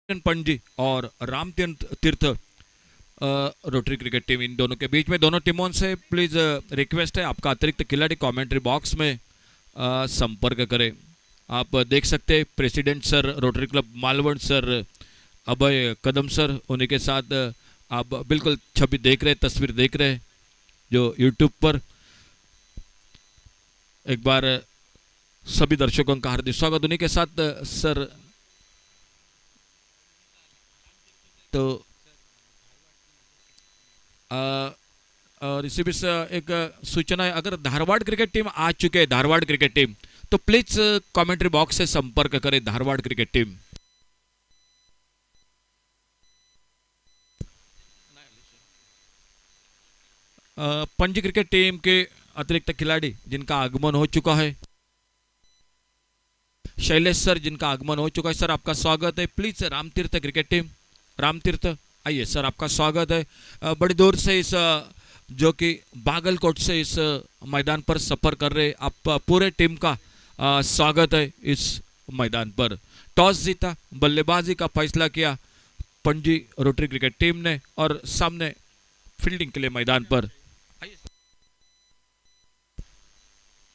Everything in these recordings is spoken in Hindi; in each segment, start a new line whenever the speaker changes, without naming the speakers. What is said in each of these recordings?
पंजी और राम तीर्थ रोटरी क्रिकेट टीम, इन दोनों के बीच में दोनों टीमों से प्लीज़ रिक्वेस्ट है आपका अतिरिक्त खिलाड़ी कमेंट्री बॉक्स में संपर्क करें। आप देख सकते हैं president sir rotary club Malvan sir Abhay Kadam sir, उन्हीं के साथ आप बिल्कुल छवि देख रहे, तस्वीर देख रहे जो यूट्यूब पर। एक बार सभी दर्शकों का हार्दिक स्वागत। उन्हीं के साथ सर तो और इसी बीच एक सूचना है, अगर धारवाड़ क्रिकेट टीम आ चुके हैं, धारवाड़ क्रिकेट टीम, तो प्लीज कमेंट्री बॉक्स से संपर्क करें धारवाड़ क्रिकेट टीम। पंजी क्रिकेट टीम के अतिरिक्त खिलाड़ी जिनका आगमन हो चुका है, शैलेश सर जिनका आगमन हो चुका है, सर आपका स्वागत है। Please Ramtirth cricket team, Ramtirth आइए सर, आपका स्वागत है। बड़ी दूर से इस जो कि बागलकोट से इस मैदान पर सफर कर रहे आप पूरे टीम का स्वागत है इस मैदान पर। टॉस जीता, बल्लेबाजी का फैसला किया पंजी रोटरी क्रिकेट टीम ने और सामने फील्डिंग के लिए मैदान पर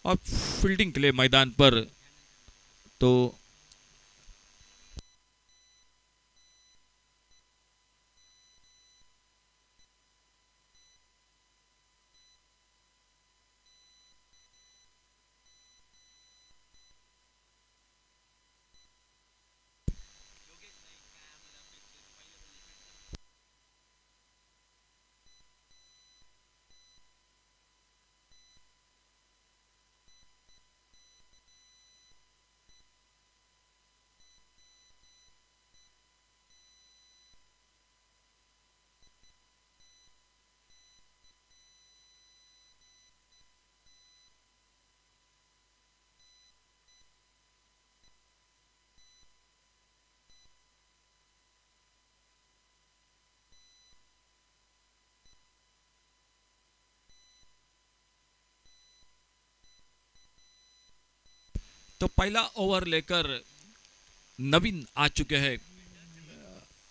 और फील्डिंग के लिए मैदान पर तो पहला ओवर लेकर नवीन आ चुके हैं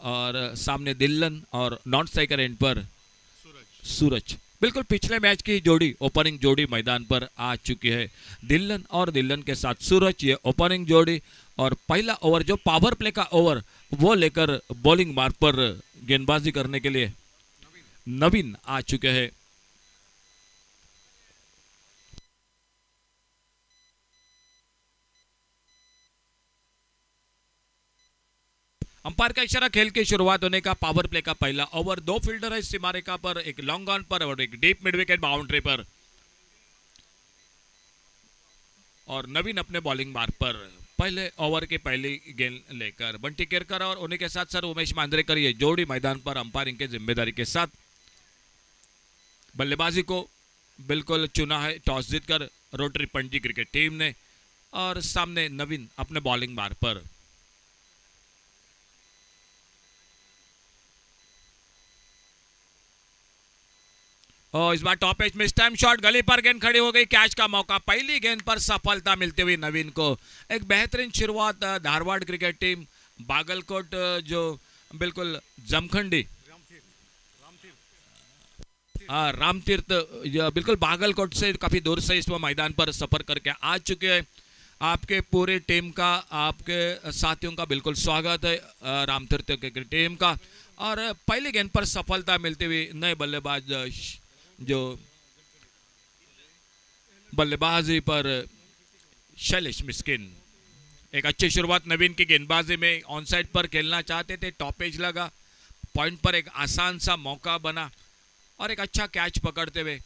और सामने दिल्लन और नॉन स्ट्राइकर एंड पर सूरज। बिल्कुल पिछले मैच की जोड़ी, ओपनिंग जोड़ी मैदान पर आ चुकी है, दिल्लन और दिल्लन के साथ सूरज, ये ओपनिंग जोड़ी। और पहला ओवर जो पावर प्ले का ओवर वो लेकर बॉलिंग मार्ग पर गेंदबाजी करने के लिए नवीन आ चुके हैं। अंपायर का इशारा, खेल की शुरुआत होने का। पावर प्ले का पहला ओवर, दो फील्डर है सीमा रेखा पर, एक लॉन्ग ऑन पर और एक डीप मिड विकेट बाउंड्री पर। और नवीन अपने बॉलिंग मार्ग पर पहले ओवर की पहली गेंद लेकर बंटी केरकर और उन्हीं के साथ सर उमेश मांजरेकर, ये जोड़ी मैदान पर अंपायरिंग के जिम्मेदारी के साथ बल्लेबाजी को बिल्कुल चुना है टॉस जीतकर रोटरी पंजी क्रिकेट टीम ने। और सामने नवीन अपने बॉलिंग मार्ग पर। और इस बार टॉप एज में स्टैम्प शॉट, गली पर गेंद खड़ी हो गई, कैच का मौका, पहली गेंद पर सफलता मिलती हुई नवीन को। एक बेहतरीन शुरुआत धारवाड़ क्रिकेट टीम, बागलकोट जो बिल्कुल जमखंडी रामतीर्थ बिल्कुल बागलकोट से काफी दूर से इस मैदान पर सफर करके आ चुके हैं। आपके पूरे टीम का, आपके साथियों का बिल्कुल स्वागत है रामतीर्थ क्रिकेट टीम का। और पहली गेंद पर सफलता मिलती हुई नए बल्लेबाज जो बल्लेबाजी पर शैलेश मिस्किन। एक अच्छी शुरुआत नवीन की गेंदबाजी में, ऑन साइड पर खेलना चाहते थे, टॉप एज लगा, पॉइंट पर एक आसान सा मौका बना और एक अच्छा कैच पकड़ते हुए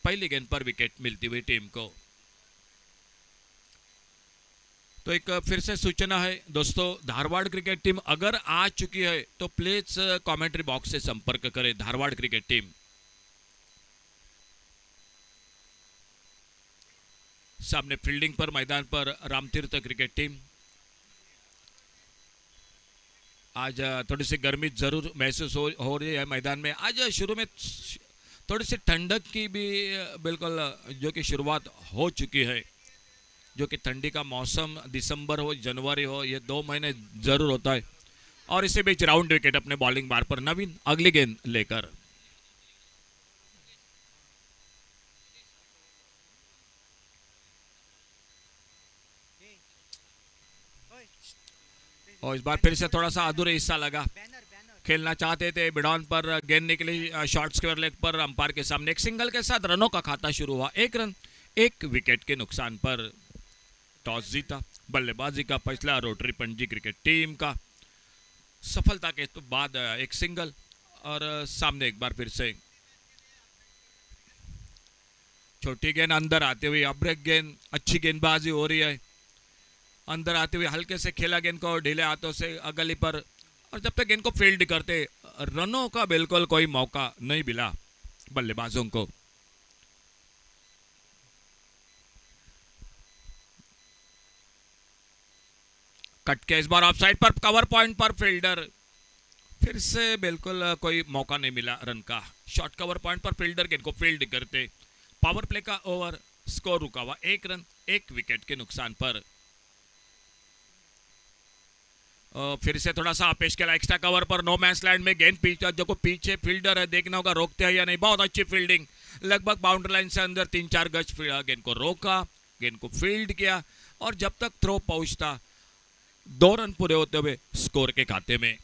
पहली गेंद पर विकेट मिलती हुई टीम को। तो एक फिर से सूचना है दोस्तों, धारवाड़ क्रिकेट टीम अगर आ चुकी है तो प्लीज कमेंट्री बॉक्स से संपर्क करें धारवाड़ क्रिकेट टीम। सामने फील्डिंग पर मैदान पर रामतीर्थ क्रिकेट टीम। आज थोड़ी सी गर्मी जरूर महसूस हो रही है मैदान में। आज शुरू में थोड़ी सी ठंडक की भी बिल्कुल जो कि शुरुआत हो चुकी है, जो कि ठंडी का मौसम दिसंबर हो जनवरी हो, ये 2 महीने जरूर होता है। और इसी बीच राउंड विकेट अपने बॉलिंग बार पर नवीन अगली गेंद लेकर। और इस बार फिर से थोड़ा सा अधूरा हिस्सा लगा, खेलना चाहते थे बिडॉन पर, गेंद निकली शॉर्ट स्क्वायर लेग पर, अंपायर के सामने एक सिंगल के साथ रनों का खाता शुरू हुआ। 1 रन 1 विकेट के नुकसान पर टॉस जीता बल्लेबाजी का फैसला रोटरी पणजी क्रिकेट टीम का। सफलता के तो बाद एक सिंगल और सामने एक बार फिर से छोटी गेंद अंदर आते हुए अब ब्रेक गेंद, अच्छी गेंदबाजी हो रही है, अंदर आते हुए हल्के से खेला गेंद को ढीले हाथों से गली पर, और जब तक गेंद को फील्ड करते रनों का बिल्कुल कोई मौका नहीं मिला बल्लेबाजों को। कट के इस बार ऑफ साइड पर कवर पॉइंट पर फील्डर, फिर से बिल्कुल कोई मौका नहीं मिला रन का। शॉर्ट कवर पॉइंट पर फील्डर गेंद को फील्ड करते, पावर प्ले का ओवर, स्कोर रुका हुआ 1 रन 1 विकेट के नुकसान पर। फिर से थोड़ा सा पेश किया एक्स्ट्रा कवर पर, नो मैच लैंड में गेंद पीछे, जो को पीछे फील्डर है, देखना होगा रोकते हैं या नहीं। बहुत अच्छी फील्डिंग, लगभग बाउंड्री लाइन से अंदर 3-4 गज गेंद को रोका, गेंद को फील्ड किया, और जब तक थ्रो पहुंचता 2 रन पूरे होते हुए स्कोर के खाते में।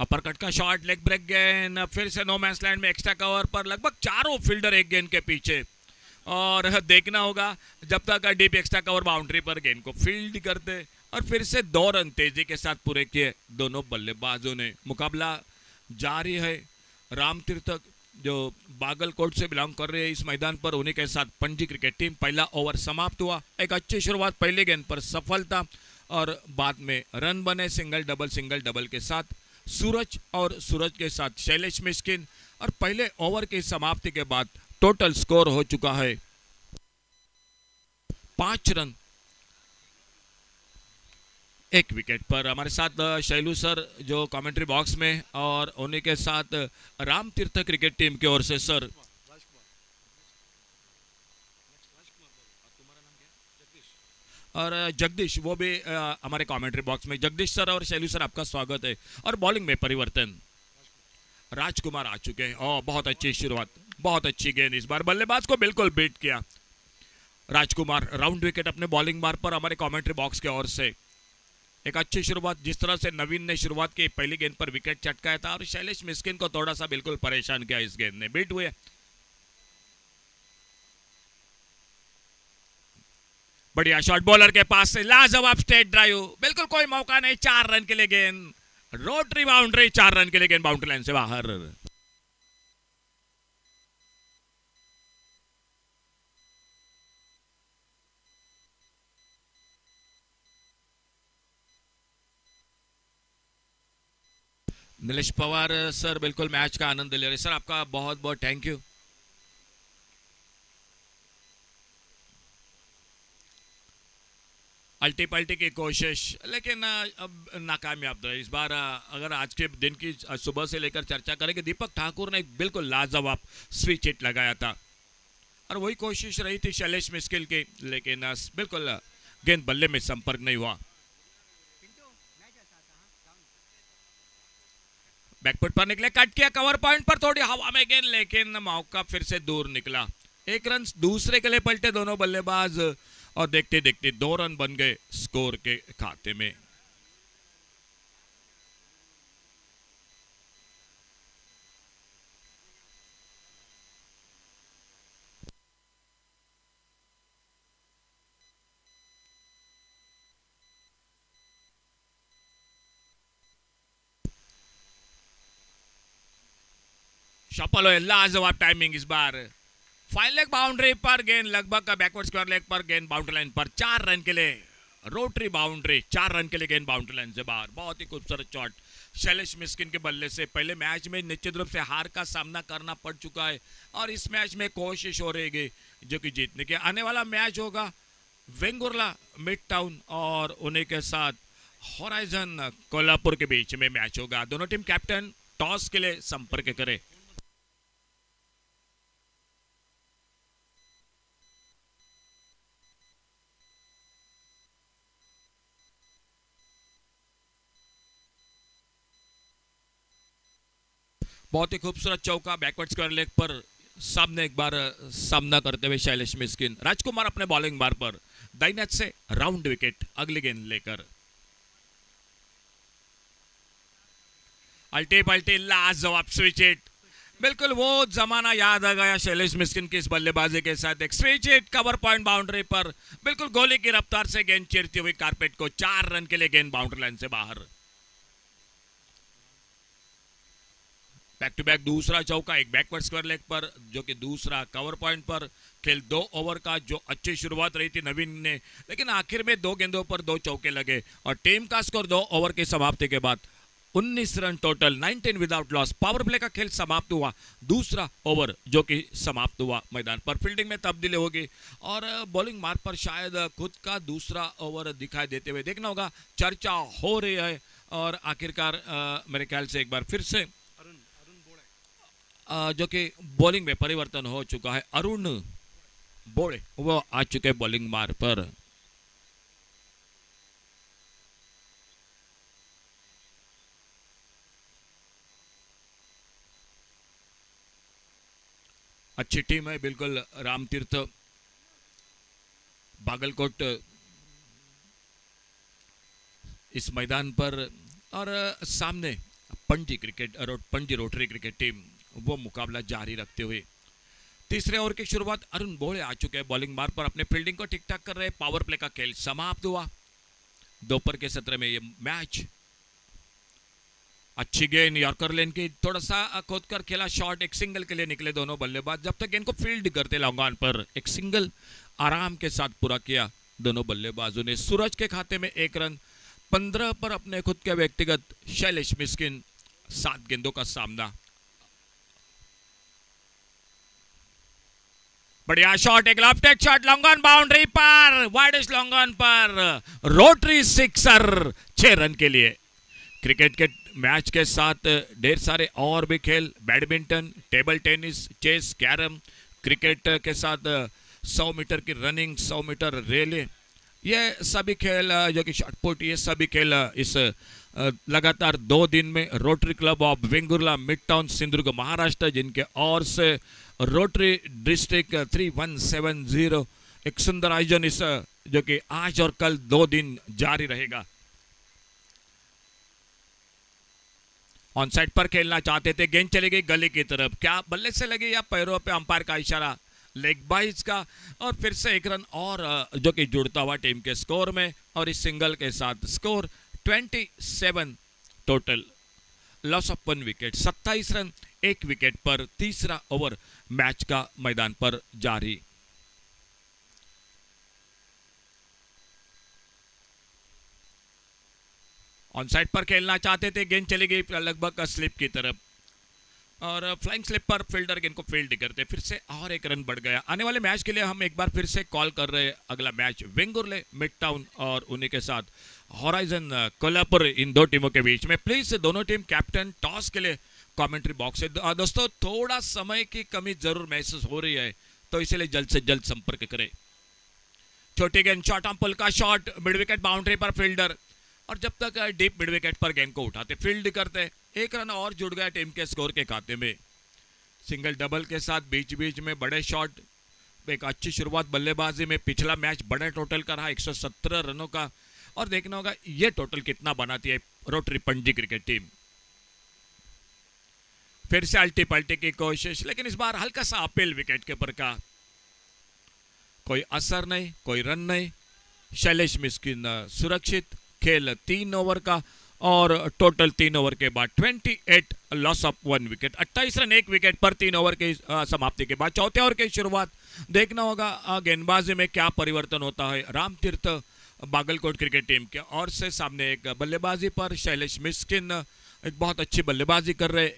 अपर कट का शॉट, लेग ब्रेक गेंद, फिर से नो मैच लैंड में एक्स्ट्रा कवर पर, लगभग चारों फील्डर एक गेंद के पीछे, और देखना होगा जब तक डीप एक्स्ट्रा कवर बाउंड्री पर गेंद को फील्ड करते, और फिर से 2 रन तेजी के साथ पूरे किए दोनों बल्लेबाजों ने। मुकाबला जारी है। राम तीर्थक जो बागलकोट से बिलोंग कर रहे हैं इस मैदान पर, उन्हीं के साथ पणजी क्रिकेट टीम। पहला ओवर समाप्त हुआ, एक अच्छी शुरुआत, पहले गेंद पर सफलता, और बाद में रन बने सिंगल डबल के साथ सूरज, और सूरज के साथ शैलेश मिस्किन, और पहले ओवर की समाप्ति के बाद टोटल स्कोर हो चुका है 5 रन 1 विकेट पर। हमारे साथ शैलू सर जो कमेंट्री बॉक्स में, और उन्हीं के साथ राम तीर्थ क्रिकेट टीम की ओर से सर और जगदीश, वो भी हमारे कमेंट्री बॉक्स में। जगदीश सर और शैलू सर आपका स्वागत है। और बॉलिंग में परिवर्तन, राजकुमार आ चुके हैं। और बहुत अच्छी शुरुआत, बहुत अच्छी गेंद, इस बार बल्लेबाज को बिल्कुल बीट किया राजकुमार। राउंड विकेट अपने बॉलिंग बार पर हमारे कमेंट्री बॉक्स की ओर से। एक अच्छी शुरुआत, जिस तरह से नवीन ने शुरुआत की, पहली गेंद पर विकेट चटकाया था, और शैलेश मिस्किन को थोड़ा सा बिल्कुल परेशान किया इस गेंद ने, बीट हुए। बढ़िया शॉट बॉलर के पास से, लाजवाब स्ट्रेट ड्राइव, बिल्कुल कोई मौका नहीं, 4 रन के लिए गेंद, रोटरी बाउंड्री, 4 रन के लिए गेंद बाउंड्री लाइन से बाहर। नीलेश पवार सर बिल्कुल मैच का आनंद ले रहे सर, आपका बहुत बहुत थैंक यू। अल्टी पल्टी की कोशिश, लेकिन अब नाकामयाब रहे इस बार। अगर आज के दिन की सुबह से लेकर चर्चा करें कि दीपक ठाकुर ने बिल्कुल लाजवाब स्विच हिट लगाया था, और वही कोशिश रही थी शैलेश मिस्किल की, लेकिन बिल्कुल गेंद बल्ले में संपर्क नहीं हुआ। बैकफुट पर निकले, कट किया कवर पॉइंट पर, थोड़ी हवा में गेंद, लेकिन मौका फिर से दूर निकला। 1 रन दूसरे के लिए पलटे दोनों बल्लेबाज, और देखते देखते 2 रन बन गए स्कोर के खाते में। शपल लाजवाब टाइमिंग इस बार, फाइन लेग बाउंड्री पर गेंद, लगभग बैकवर्ड स्क्वायर लेग पर गेंद बाउंड्री लाइन पर, 4 रन के लिए रोटरी बाउंड्री, 4 रन के लिए गेंद बाउंड्री लाइन से बाहर। बहुत ही खूबसूरत शॉट शैलेश मिस्किन के बल्ले से। पहले मैच में निश्चित रूप से हार का सामना करना पड़ चुका है, और इस मैच में कोशिश हो रहेगी जो कि जीतने के। आने वाला मैच होगा वेंगुर्ला मिड टाउन और उन्हीं के साथ होराइजन कोल्हापुर के बीच में मैच होगा। दोनों टीम कैप्टन टॉस के लिए संपर्क करें। बहुत ही खूबसूरत चौका बैकवर्ड स्क्वायर लेग पर सामने एक बार सामना करते हुए शैलेश मिस्किन। राजकुमार अपने बॉलिंग बार पर दाईं हाथ से राउंड विकेट अगली गेंद लेकर। अल्टी पल्टी लाजवाब स्विच हिट, बिल्कुल वो जमाना याद आ गया शैलेश मिस्किन की इस बल्लेबाजी के साथ। एक switch hit cover point boundary पर बिल्कुल गोली की रफ्तार से गेंद चीरती हुई कारपेट को 4 रन के लिए गेंद बाउंड्री लाइन से बाहर। बैक टू बैक दूसरा चौका, एक बैकवर्ड स्क्वायर लेग पर जो कि दूसरा कवर पॉइंट पर। खेल 2 ओवर का जो अच्छी शुरुआत रही थी नवीन ने, लेकिन आखिर में 2 गेंदों पर 2 चौके लगे और टीम का स्कोर 2 ओवर की समाप्ति के बाद 19 run total, 19 without loss. Power play का खेल समाप्त हुआ, दूसरा ओवर जो कि समाप्त हुआ। मैदान पर फील्डिंग में तब्दीली होगी और बॉलिंग मार्ग पर शायद खुद का दूसरा ओवर दिखाई देते हुए देखना होगा। चर्चा हो रही है और आखिरकार मेरे ख्याल से एक बार फिर से जो कि बॉलिंग में परिवर्तन हो चुका है। अरुण बोड़े वो आ चुके बॉलिंग मार्ग पर। अच्छी टीम है बिल्कुल। रामतीर्थ बागलकोट इस मैदान पर और सामने पणजी रोटरी क्रिकेट टीम वो मुकाबला जारी रखते हुए। तीसरे ओवर की शुरुआत अरुण बोड़े आ चुके हैं बॉलिंग मार्ग पर, अपने फील्डिंग को ठीक ठाक कर रहे हैं। पावर प्ले का खेल समाप्त हुआ। दोपहर के सत्र में ये मैच। अच्छी गेंद यॉर्कर लेन की, थोड़ा सा खोदकर खेला शॉट, एक सिंगल के लिए निकले दोनों बल्लेबाज। जब तक गेंद को फील्ड करते लॉन्ग ऑन पर एक सिंगल आराम के साथ पूरा किया दोनों बल्लेबाजों ने। सूरज के खाते में 1 रन। 15 पर अपने खुद के व्यक्तिगत शैलेश मिस्किन 7 गेंदों का सामना। बढ़िया शॉट, एक left shot long on boundary पर, वाइडिश लॉन्ग ऑन पर, रोटरी सिक्सर 6 रन के लिए। क्रिकेट के मैच के साथ ढेर सारे और भी खेल, badminton, table tennis, chess, carrom, cricket के साथ 100 मीटर की रनिंग, 100 मीटर रेले, ये सभी खेल जो कि शॉटपुट, ये सभी खेल इस लगातार 2 दिन में rotary club of Vengurla mid town Sindhudurg Maharashtra, जिनके ओर से रोटरी डिस्ट्रिक्ट 3170 एक सुंदर आयोजन इस जो कि आज और कल 2 दिन जारी रहेगा। ऑन साइड पर खेलना चाहते थे, गेंद चली गई गली की तरफ, क्या बल्ले से लगी या पैरों पे, अंपायर का इशारा लेग बाइज का, और फिर से 1 रन और जो कि जुड़ता हुआ टीम के स्कोर में। और इस सिंगल के साथ score 27 total, loss of 1 wicket, 27 run 1 wicket पर। तीसरा ओवर मैच का मैदान पर जारी। ऑन साइड पर खेलना चाहते थे, गेंद चली गई लगभग स्लिप की तरफ और फ्लाइंग स्लिप पर फील्डर गेंद को फील्ड करते, फिर से और 1 रन बढ़ गया। आने वाले मैच के लिए हम एक बार फिर से कॉल कर रहे हैं। अगला मैच वेंगुर्ले मिड टाउन और उन्हीं के साथ हॉराइजन कोल्हापुर, इन 2 टीमों के बीच में। प्लीज दोनों टीम कैप्टन टॉस के लिए कमेंट्री बॉक्स से। दोस्तों थोड़ा समय की कमी जरूर महसूस हो रही है, तो इसलिए जल्द से जल्द संपर्क करें। छोटी गेंद शॉर्ट आर्म पुल का शॉट, मिड विकेट बाउंड्री पर फील्डर, और जब तक डीप मिड विकेट पर गेंद को उठाते फील्ड करते, 1 रन और जुड़ गया टीम के स्कोर के खाते में। सिंगल डबल के साथ बीच बीच में बड़े शॉट, एक अच्छी शुरुआत बल्लेबाजी में। पिछला मैच बड़े टोटल का रहा 117 रनों का, और देखना होगा ये टोटल कितना बनाती है रोटरी पणजी क्रिकेट टीम। फिर से अल्टी पल्टी की कोशिश, लेकिन इस बार हल्का सा अपील विकेट के पर का, कोई असर नहीं, कोई रन नहीं। शैलेश मिस्किन सुरक्षित। खेल 3 ओवर का और टोटल 3 ओवर के बाद 28 loss of 1 wicket, 28 run 1 wicket पर 3 ओवर की समाप्ति के बाद। चौथे ओवर की शुरुआत देखना होगा गेंदबाजी में क्या परिवर्तन होता है। रामतीर्थ बागलकोट क्रिकेट टीम के ओर से सामने एक बल्लेबाजी पर शैलेश मिस्किन एक बहुत अच्छी बल्लेबाजी कर रहे।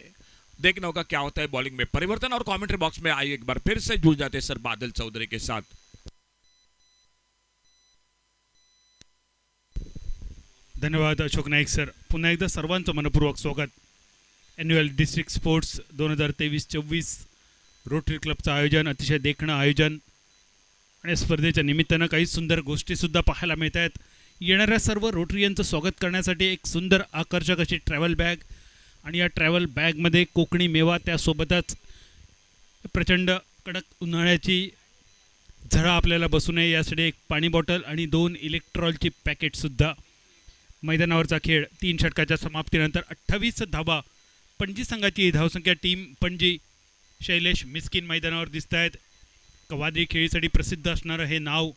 देखना होगा क्या होता है बॉलिंग में परिवर्तन। और कमेंट्री बॉक्स में आइए एक बार फिर से जुड़ जाते सर बादल चौधरी के साथ।
धन्यवाद अशोक नाईक सर. पुन्हा एकदा सर्वांचं मनपूर्वक स्वागत. ॲन्युअल डिस्ट्रिक्ट स्पोर्ट्स 2023-24 रोटरी क्लबचं आयोजन, अतिशय देखणं आयोजन आणि स्पर्धेच्या निमित्तानं काही सुंदर गोष्टीसुद्धा पाहायला मिळत आहेत. येणाऱ्या सर्व रोटरीयांचं स्वागत करण्यासाठी एक सुंदर आकर्षक अशी ट्रॅव्हल बॅग आणि या ट्रॅव्हल बॅगमध्ये कोकणी मेवा, त्यासोबतच प्रचंड कडक उन्हाळ्याची झळा आपल्याला बसू नये यासाठी एक पाणी बॉटल आणि 2 इलेक्ट्रॉलची पॅकेटसुद्धा. मैदानावरचा खेळ 3 षटकाच्या समाप्तीनंतर 28 धावा. पणजी संघाची धावसंख्या टीम पणजी. शैलेश मिस्किन मैदानावर दिसत आहेत. वादळी खेळीसाठी प्रसिद्ध असणारं हे नाव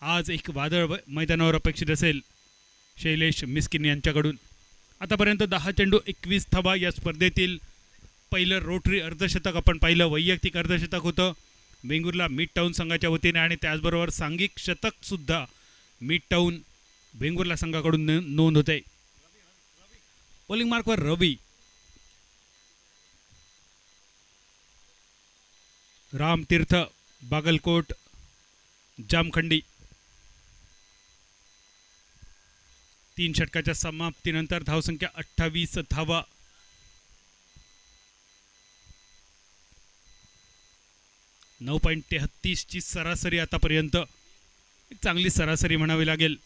आज एक वादळ मैदानावर अपेक्षित असेल शैलेश मिस्किन यांच्याकडून. आतापर्यंत 10 चेंडू 21 धावा. या स्पर्धेतील पहिलं रोटरी अर्धशतक आपण पाहिलं, वैयक्तिक अर्धशतक होतं वेंगुर्ला मिड टाऊन संघाच्या वतीने आणि त्याचबरोबर सांघिक शतकसुद्धा मिड टाऊन वेंगुर्ला संघाकडून नोंद होते. बॉलिंग मार्कवर रवी. रामतीर्थ, बागलकोट, जामखंडी. 3 षटकाच्या समाप्तीनंतर धावसंख्या 28 धावा. .33 ची सरासरी आतापर्यंत. एक चांगली सरासरी म्हणावी लागेल.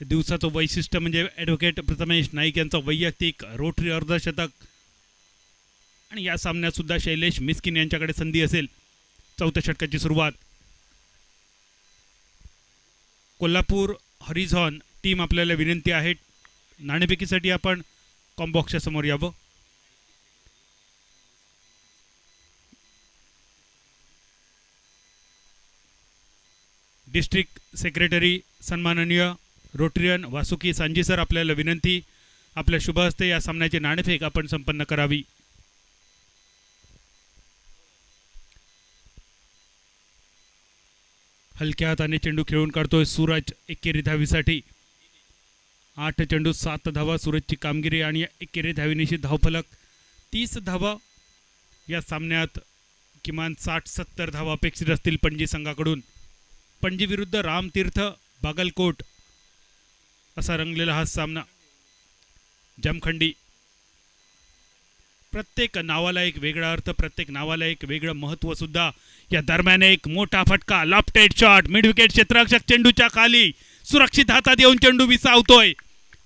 दिवसाचं वैशिष्ट्य म्हणजे ॲडव्होकेट प्रथमेश नाईक यांचं वैयक्तिक रोटरी अर्धशतक आणि या सामन्यात सुद्धा शैलेश मिस्किन यांच्याकडे संधी असेल. 4थ्या षटकाची सुरुवात. कोल्हापूर हरिझॉन टीम आपल्याला विनंती आहे नाणेफेकीसाठी आपण कॉम्बॉक्सच्या समोर यावं. डिस्ट्रिक्ट सेक्रेटरी सन्माननीय रोटरियन वासुकी सांजी सर, आपल्याला विनंती आपल्या शुभ हस्ते या सामन्याची नाणेफेक आपण संपन्न करावी. हलक्या हाताने चेंडू खेळून काढतोय सूरज एकेरी धावीसाठी. 8 चेंडू 7 धावा सूरजची कामगिरी आणि एकेरी धावीनिशी धावफलक 30 धावा. या सामन्यात किमान 60-70 धावा अपेक्षित असतील पणजी संघाकडून. पणजी विरुद्ध रामतीर्थ बागलकोट असा रंगलेला हा सामना. जामखंडी. प्रत्येक नावाला एक वेगळा अर्थ, प्रत्येक नावाला एक वेगळं महत्त्व सुद्धा. या दरम्यान एक मोठा फटका, लॉफ्टेड शॉट, मिड विकेट क्षेत्ररक्षक चेंडूच्या खाली सुरक्षित हातात येऊन चेंडू विसावतोय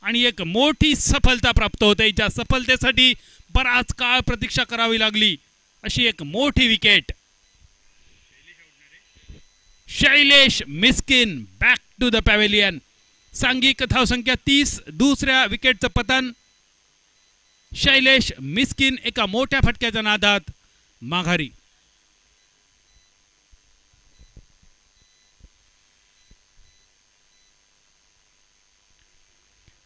आणि एक मोठी सफलता प्राप्त होते. ज्या सफलतेसाठी बराच काळ प्रतीक्षा करावी लागली अशी एक मोठी wicket. Shailesh Miskin back to the pavilion. सांघिक धावसंख्या 30. दुसऱ्या विकेटचं पतन. शैलेश मिस्किन एका मोठ्या फटक्याच्या नादात माघारी.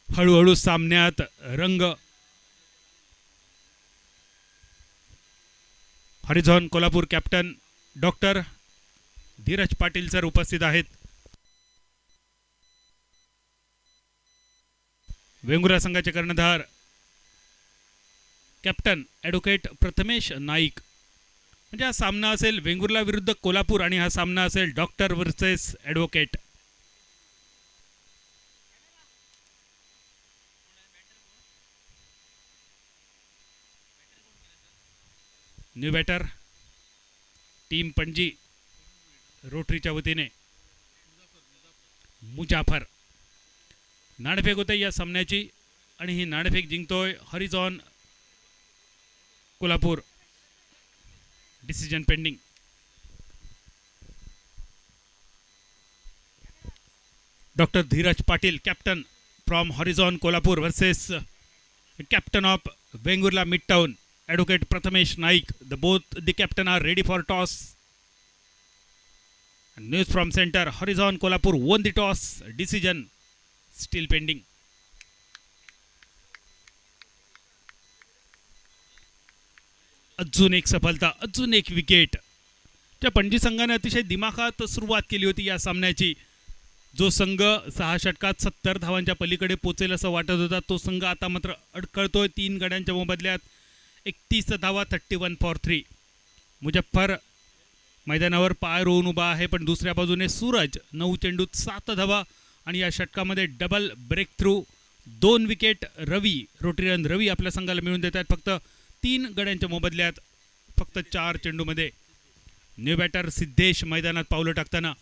हळूहळू सामन्यात रंग. हरिझॉन Kolhapur captain doctor Dhiraj Patil sir उपस्थित आहेत. वेंगुर्ला संघाचे कर्णधार कॅप्टन ॲडव्होकेट प्रथमेश नाईक. म्हणजे हा सामना असेल वेंगुर्ला विरुद्ध कोल्हापूर आणि हा सामना असेल doctor versus advocate. New batter team Panaji रोटरीच्या वतीने मुजाफर. नाणेफेक होते या सामन्याची आणि ही नाणेफेक जिंकतोय Horizon Kolhapur. Decision pending. Doctor Dhiraj Patil captain from Horizon Kolhapur versus captain of Vengurla mid town Advocate Prathamesh Naik. Both the captain are ready for toss. And news from center. Horizon Kolhapur won the toss. Decision still pending. अजून एक सफलता, अजून एक विकेट. त्या पणजी संघाने अतिशय दिमाखात सुरुवात केली होती या सामन्याची. जो संघ 6 षटकात 70 धावांच्या पलीकडे पोचेल असं वाटत होता तो संघ आता मात्र अडखळतोय. 3 गड्यांच्या मोबदल्यात 31 धावा. 31 for 3. मुजफ्फर मैदानावर पाय रोवून उभा आहे, पण दुसऱ्या बाजूने सूरज 9 चेंडूत 7 धावा आणि या षटकामध्ये डबल ब्रेक थ्रू. 2 विकेट रवी, रोटरीयन रवी आपल्या संघाला मिळून देत आहेत. फक्त 3 गड्यांच्या मोबदल्यात फक्त 4 चेंडूमध्ये. न्यू बॅटर सिद्धेश मैदानात पावलं टाकताना.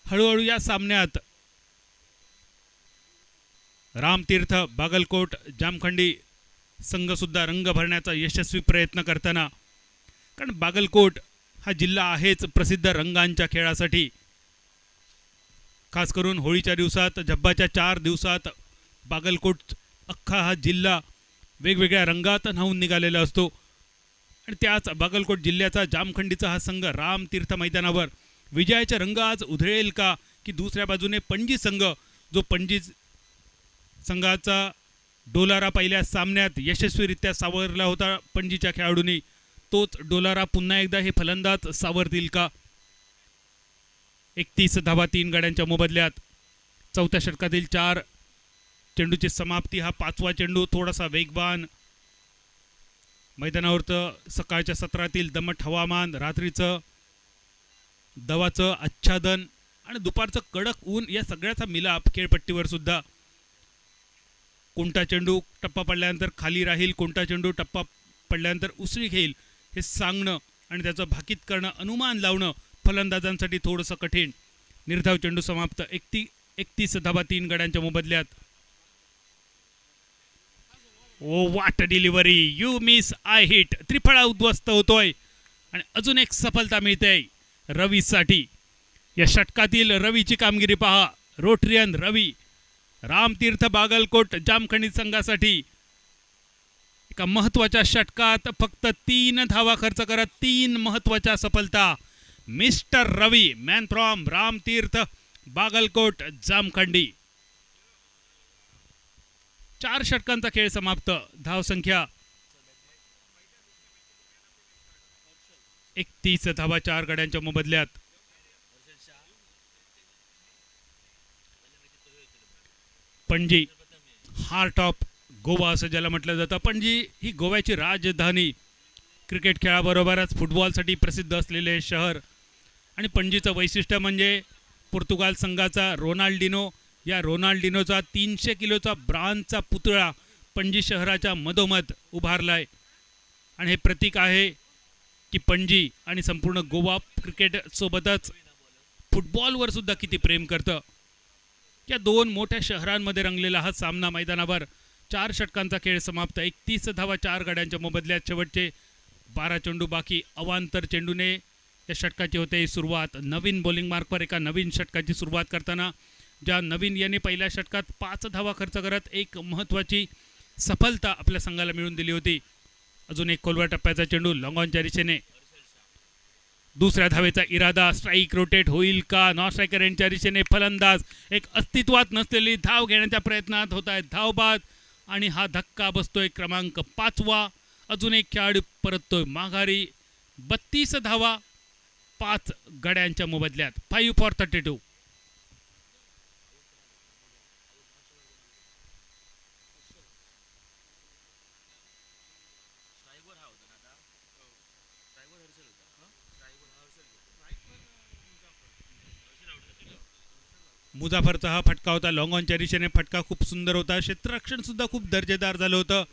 हळूहळू या सामन्यात रामतीर्थ बागलकोट जामखंडी संघसुद्धा रंग भरण्याचा यशस्वी प्रयत्न करताना, कारण बागलकोट हा जिल्हा आहेच प्रसिद्ध रंगांच्या खेळासाठी. खास करून होळीच्या दिवसात, झब्बाच्या 4 दिवसात बागलकोट अख्खा हा जिल्हा वेगवेगळ्या रंगात न्हावून निघालेला असतो. आणि त्याच बागलकोट जिल्ह्याचा जामखंडीचा हा संघ रामतीर्थ मैदानावर विजयाचे रंग आज उधळेल का, की दुसऱ्या बाजूने पणजी संघ, जो पणजी संघाचा डोलारा पहिल्या सामन्यात यशस्वीरित्या सावरला होता पणजीच्या खेळाडूंनी, तोच डोलारा पुन्हा एकदा हे फलंदाज सावरतील का. 31 धावा 3 गड्यांच्या मोबदल्यात. चौथ्या षटकातील 4 चेंडूची समाप्ती. हा 5वा चेंडू थोडासा वेगवान. मैदानावर तर सकाळच्या सत्रातील दमट हवामान, रात्रीचं दवाचं आच्छादन आणि दुपारचं कडक ऊन या सगळ्याचा मिलाप खेळपट्टीवर सुद्धा. कोणता चेंडू टप्पा पडल्यानंतर खाली राहील, कोणता चेंडू टप्पा पडल्यानंतर उसळी घेईल हे सांगणं आणि त्याचं भाकीत करणं, अनुमान लावणं फलंदाजांसाठी थोडंसं कठीण. निर्धाव चेंडू समाप्त. 31 धावा 3 गड्यांच्या मोबदल्यात. Oh what delivery, you miss I hit. त्रिफळा उद्ध्वस्त होतोय आणि अजून एक सफलता मिळते रवीसाठी. या षटकातील रवीची कामगिरी पहा. रोटरियन रवी रामतीर्थ बागलकोट जामखंडी संघासाठी एका महत्वाच्या षटकात फक्त 3 धावा खर्च करत 3 महत्वाच्या सफलता. Mister Ravi, man from Ramtirth Bagalkot Jamkhandi. 4 षटकांचा खेळ समाप्त. धावसंख्या 31 धावा 4 गड्यांच्या मोबदल्यात. पणजी हार्ट ऑफ गोवा असं ज्याला म्हटलं जातं. पणजी ही गोव्याची राजधानी, क्रिकेट खेळाबरोबरच फुटबॉलसाठी प्रसिद्ध असलेले शहर. आणि पणजीचं वैशिष्ट्य म्हणजे पोर्तुगाल संघाचा रोनाल्डिनो, या रोनाल्डिनोचा 300 किलोचा ब्रांजचा पुतळा पणजी शहराच्या मधोमध उभारलाय. आणि हे प्रतीक आहे की पणजी आणि संपूर्ण गोवा क्रिकेटसोबतच फुटबॉलवर सुद्धा किती प्रेम करतं. या 2 मोठ्या शहरांमध्ये रंगलेला हा सामना मैदानावर. 4 षटकांचा खेळ समाप्त. 31 धावा 4 गड्यांच्या मोबदल्यात. शेवटचे 12 चेंडू बाकी. अवांतर चेंडूने या षटकाची होते सुरुवात. नवीन बॉलिंग मार्कवर एका नवीन षटकाची सुरुवात करताना ज्या नवीन यांनी पहिल्या षटकात 5 धावा खर्च करत एक महत्त्वाची सफलता आपल्या संघाला मिळवून दिली होती. अजून एक खोलवर टप्प्याचा चेंडू लॉंगॉनच्या दिशेने. दुसऱ्या धावेचा इरादा. स्ट्राईक रोटेट होईल का. नॉन स्ट्रायकर यांच्या दिशेने फलंदाज एक अस्तित्वात नसलेली धाव घेण्याच्या प्रयत्नात होत आहेत. धावबाद आणि हा धक्का बसतोय क्रमांक 5वा. अजून एक खेळाडू परततोय माघारी. 32 धावा 5 गड्यांच्या मोबदल्यात. 5 for 32. मुजाफरचा हा फटका होता. लॉंगॉनच्या दिशेने फटका खूप सुंदर होता. क्षेत्ररक्षण सुद्धा खूप दर्जेदार झालं होतं.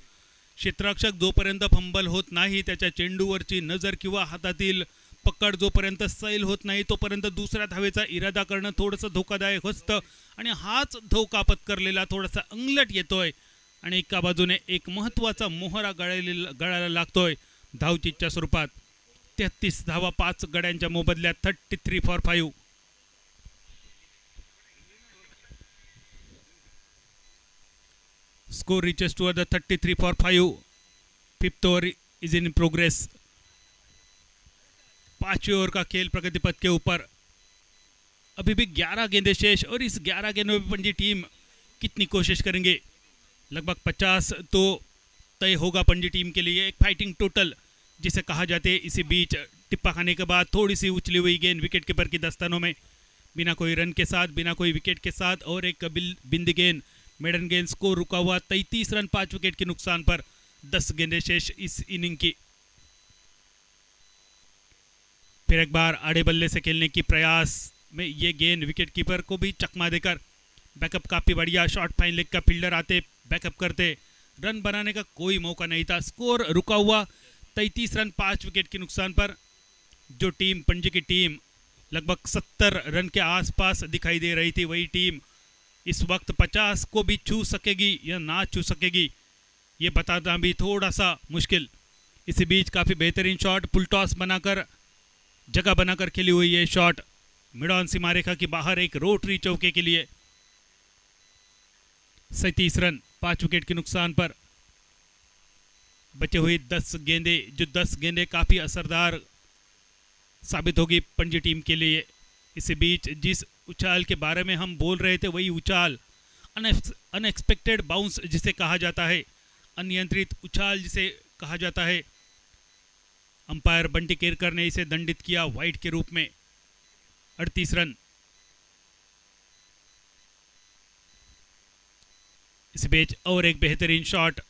क्षेत्ररक्षक जोपर्यंत फंबल होत नाही, त्याच्या चेंडूवरची नजर किंवा हातातील पकड जोपर्यंत सैल होत नाही, तोपर्यंत दुसऱ्या धावेचा इरादा करणं थोडंसं धोकादायक असतं. आणि हाच धोका पत्करलेला थोडासा अंगलट येतोय आणि एका बाजूने एक महत्त्वाचा मोहरा गळायला लागतोय धावचीच्या स्वरूपात. 33 धावा 5 गड्यांच्या मोबदल्यात. 33 for 5. Score reaches toward the 33 for 5. 5th over is in progress. 5वीं ओवर का खेल प्रगति पथ के ऊपर. अभी भी 11 गेंदें शेष और इस 11 गेंदों में पणजी टीम कितनी कोशिश करेंगे. लगभग 50 तो तय होगा पणजी टीम के लिए. एक फाइटिंग टोटल जिसे कहा जाते हैं. इसी बीच टिप्पा खाने के बाद थोड़ी सी उछली हुई गेंद विकेट कीपर की दस्तानों में, बिना कोई रन के साथ, बिना कोई विकेट के साथ, और एक बिंद गेंद मेडन गेंद. स्कोर रुका हुआ 33 रन 5 विकेट के नुकसान पर. 10 गेंदें शेष इस इनिंग की. फिर एक बार आड़े बल्ले से खेलने की प्रयास में ये गेंद विकेट कीपर को भी चकमा देकर. बैकअप काफी बढ़िया. शॉर्ट फाइन लेग का फील्डर आते, बैकअप करते. रन बनाने का कोई मौका नहीं था. स्कोर रुका हुआ 33 रन 5 विकेट के नुकसान पर. जो टीम पणजी की टीम लगभग 70 रन के आसपास दिखाई दे रही थी, वही टीम इस वक्त 50 को भी छू सकेगी या ना छू सकेगी ये बताना भी थोड़ा सा मुश्किल। इसी बीच काफ़ी बेहतरीन शॉट, फुल टॉस बनाकर जगह बनाकर खेली हुई ये शॉट मिड ऑन सीमा रेखा की बाहर एक रोटरी चौके के लिए। 37 रन 5 विकेट के नुकसान पर बचे हुए 10 गेंदे, जो 10 गेंदे काफ़ी असरदार साबित होगी पणजी टीम के लिए। इसी बीच जिस उछाल के बारे में हम बोल रहे थे वही उछाल, अनएक्सपेक्टेड बाउंस जिसे कहा जाता है, अनियंत्रित उछाल जिसे कहा जाता है, अंपायर बंटी केरकर ने इसे दंडित किया वाइड के रूप में। 38 रन। इस बीच और एक बेहतरीन शॉट,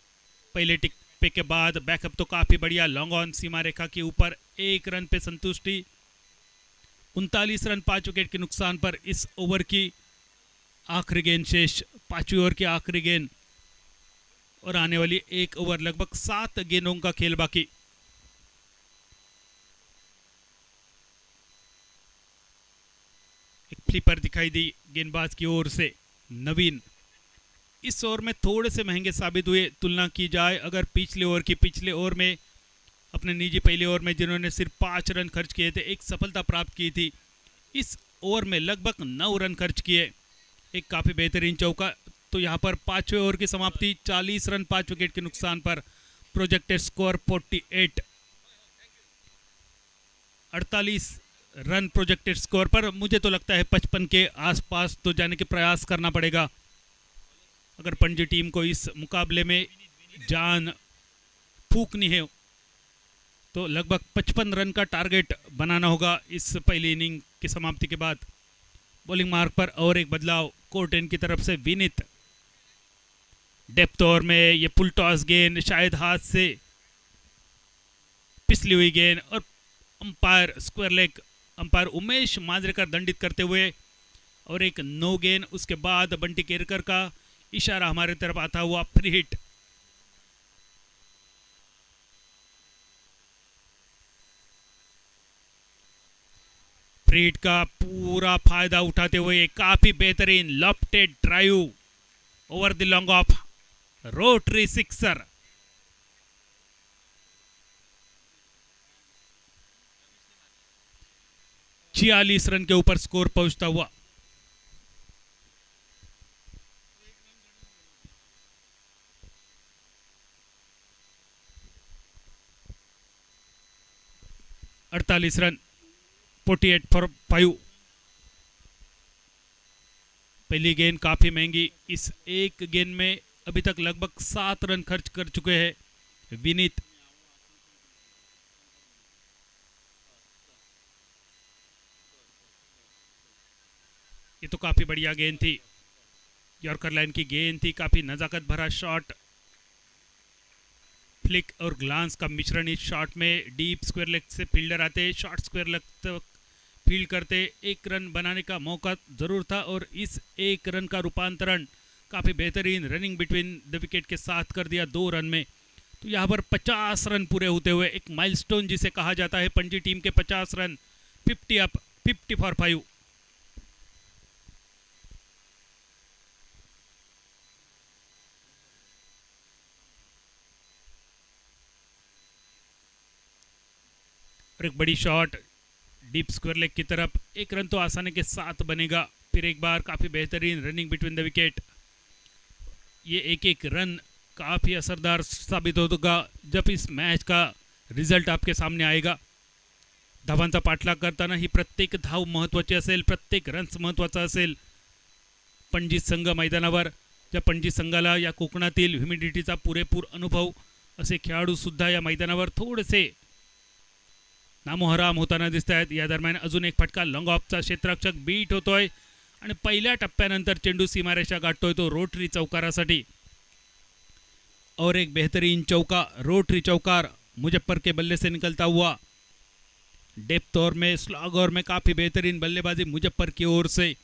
पहले टिप्पे के बाद बैकअप तो काफी बढ़िया, लॉन्ग ऑन सीमा रेखा के ऊपर 1 रन पे संतुष्टि। 39 रन 5 विकेट के नुकसान पर इस ओवर की आखिरी गेंद शेष, 5वीं ओवर की आखिरी गेंद और आने वाली एक ओवर, लगभग 7 गेंदों का खेल बाकी। एक फ्लिपर दिखाई दी गेंदबाज की ओर से नवीन। इस ओवर में थोड़े से महंगे साबित हुए तुलना की जाए अगर पिछले ओवर की। पिछले ओवर में अपने निजी पहले ओवर में जिन्होंने सिर्फ 5 रन खर्च किए थे, एक सफलता प्राप्त की थी। इस ओवर में लगभग 9 रन खर्च किए, एक काफ़ी बेहतरीन चौका। तो यहाँ पर 5वें ओवर की समाप्ति 40 रन 5 विकेट के नुकसान पर, projected score 48। 48 run projected score पर मुझे तो लगता है 55 के आसपास तो जाने के प्रयास करना पड़ेगा अगर पणजी टीम को इस मुकाबले में जान फूकनी है। तो लगभग 55 रन का टारगेट बनाना होगा इस पहली इनिंग की समाप्ति के बाद। बॉलिंग मार्क पर और एक बदलाव कोर्टेन की तरफ से विनीत। डेप्थ ओवर में ये फुल टॉस गेंद शायद हाथ से पिसली हुई गेंद और umpire square leg, umpire Umesh Manjrekar दंडित करते हुए और एक नो गेंद। उसके बाद बंटी केरकर का इशारा हमारे तरफ आता हुआ फ्री हिट। फ्री हिट का पूरा फायदा उठाते हुए काफी बेहतरीन lofted drive over the long off, rotary sixer. छियालीस रन के ऊपर स्कोर पहुंचता हुआ। अड़तालीस रन 48 फॉर 5। पहली गेंद काफी महंगी, इस एक गेंद में अभी तक लगभग 7 रन खर्च कर चुके हैं विनीत। ये तो काफी बढ़िया गेंद थी, यॉर्कर लाइन की गेंद थी, काफी नजाकत भरा शॉट, फ्लिक और ग्लांस का मिश्रण। इस शॉट में डीप स्क्वायर लेग से फील्डर आते, शॉर्ट स्क्वायर लेग तक फील्ड करते, 1 रन बनाने का मौका जरूर था और इस 1 रन का रूपांतरण काफी बेहतरीन रनिंग बिटवीन द विकेट के साथ कर दिया 2 रन में। तो यहाँ पर 50 रन पूरे होते हुए एक माइलस्टोन जिसे कहा जाता है पणजी टीम के 50 रन, 50 अप, 50 फॉर 5। और एक बड़ी शॉट डीप स्क्वायर लेग की तरफ, 1 रन तो आसानी के साथ बनेगा। फिर एक बार काफी बेहतरीन रनिंग बिटवीन द विकेट। ये एक रन काफी असरदार साबित होगा जब इस मैच का रिझल्ट आपके सामने आएगा। धावांचा पाठलाग करताना ही प्रत्येक धाव महत्त्वाची असेल, प्रत्येक रन्स महत्त्वाचा असेल। पणजी संघ मैदानावर, ज्या पणजी संघाला या कोकणातील ह्युमिडिटीचा पुरेपूर अनुभव असे खेळाडू सुद्धा या मैदानावर थोडेसे नामोहराम होताना दिसत आहेत। या दरम्यान अजून एक फटका लॉंग ऑफचा क्षेत्ररक्षक बीट होतोय आणि पहिल्या टप्प्यानंतर चेंडू सीमारेषा गाठतोय तो रोटरी चौकारासाठी। और एक बेहतरीन चौका, रोटरी चौकार मुजफ्फर के बल्ले से निकलता हुआ। डेप्थ ओवर में, स्लॉग ओवर में काफ़ी बेहतरीन बल्लेबाजी मुजफ्फर की ओर से।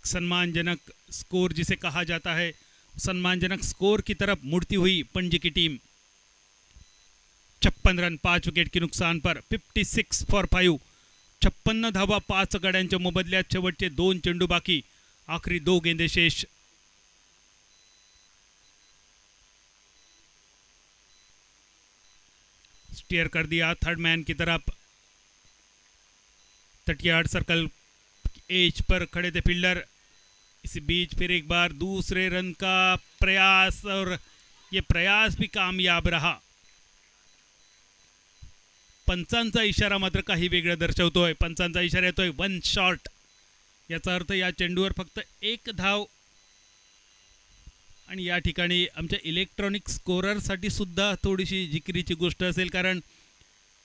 सम्मानजनक स्कोर जिसे कहा जाता है, सम्मानजनक स्कोर की तरफ मुड़ती हुई पणजी की टीम। 56 रन 5 विकेट के नुकसान पर, 56 फॉर 5। 56 धावा 5 गड्यांच्या मोबदल्यात, शेवटचे 2 चेंडू बाकी, आखरी 2 गेंदे शेष। स्टीयर कर दिया थर्ड मैन की तरफ। 30 सर्कल एज पर खड़े थे फील्डर। इसी बीच फिर एक बार दूसरे रन का प्रयास, और ये प्रयास भी कामयाब रहा। पंचांचा इशारा मात्र काही वेगळं दर्शवतोय। पंचांचा इशारा येतोय 1 शॉट, याचा अर्थ या चेंडूवर फक्त 1 धाव। आणि या ठिकाणी आमच्या इलेक्ट्रॉनिक स्कोररसाठी सुद्धा थोडीशी जिकिरीची गोष्ट असेल, कारण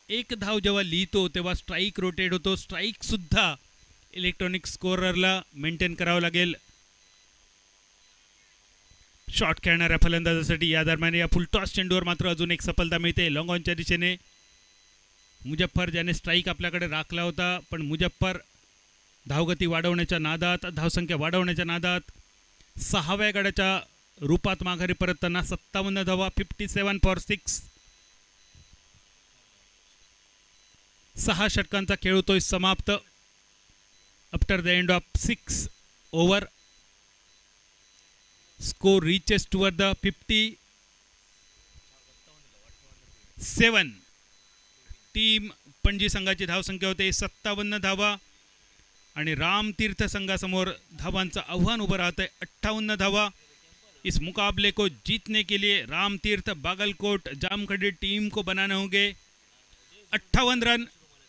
1 धाव जेव्हा लिहितो तेव्हा स्ट्राईक रोटेट होतो। स्ट्राईक सुद्धा इलेक्ट्रॉनिक स्कोररला मेंटेन करावं लागेल शॉट खेळणाऱ्या फलंदाजासाठी। या दरम्यान या फुलटॉस चेंडूवर मात्र अजून एक सफलता मिळते लॉंग ऑनच्या दिशेने। मुजफ्फर ज्याने स्ट्राईक आपल्याकडे राखला होता, पण मुजफ्फर धावगती वाढवण्याच्या नादात, धावसंख्या वाढवण्याच्या नादात 6व्या गडाच्या रूपात माघारी परतताना 57 धावा, 57 फॉर 6। 6 षटकांचा खेळ होतोय समाप्त after the end of 6 over. Score reaches toward the 57। Team Panaji संघाची धावसंख्या होते 57 धावा, आणि रामतीर्थ संघासमोर धावांचं आव्हान उभं राहत है 58 धावा। इस मुकाबले को जीतने के लिए रामतीर्थ बागलकोट जामखड़ी टीम को बनाने होंगे 58 रन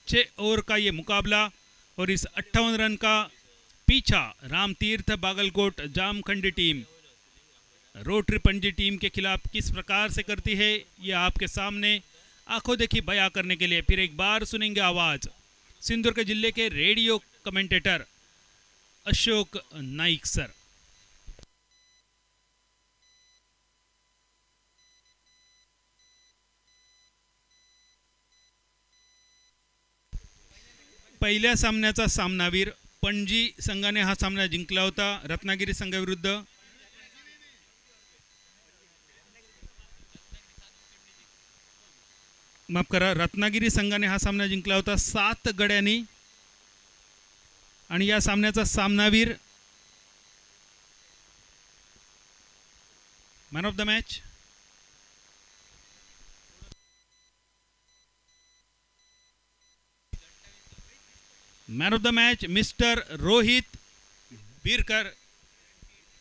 6 ओवर का ये मुकाबला, और इस 58 रन का पीछा Ramtirth Bagalkot Jamkhandi team rotary Panaji team के खिलाफ किस प्रकार से करती है, ये आपके सामने आंखों देखी बयां करने के लिए फिर एक बार सुनेंगे आवाज सिंधुदुर्ग जिले के radio commentator Ashok Naik sir. पहिल्या सामन्याचा सामनावीर पणजी संघाने हा सामना जिंकला होता रत्नागिरी संघाविरुद्ध। माफ करा, रत्नागिरी संघाने हा सामना जिंकला होता 7 गड्यांनी, आणि या सामन्याचा सामनावीर man of the match mister Rohit Virkar.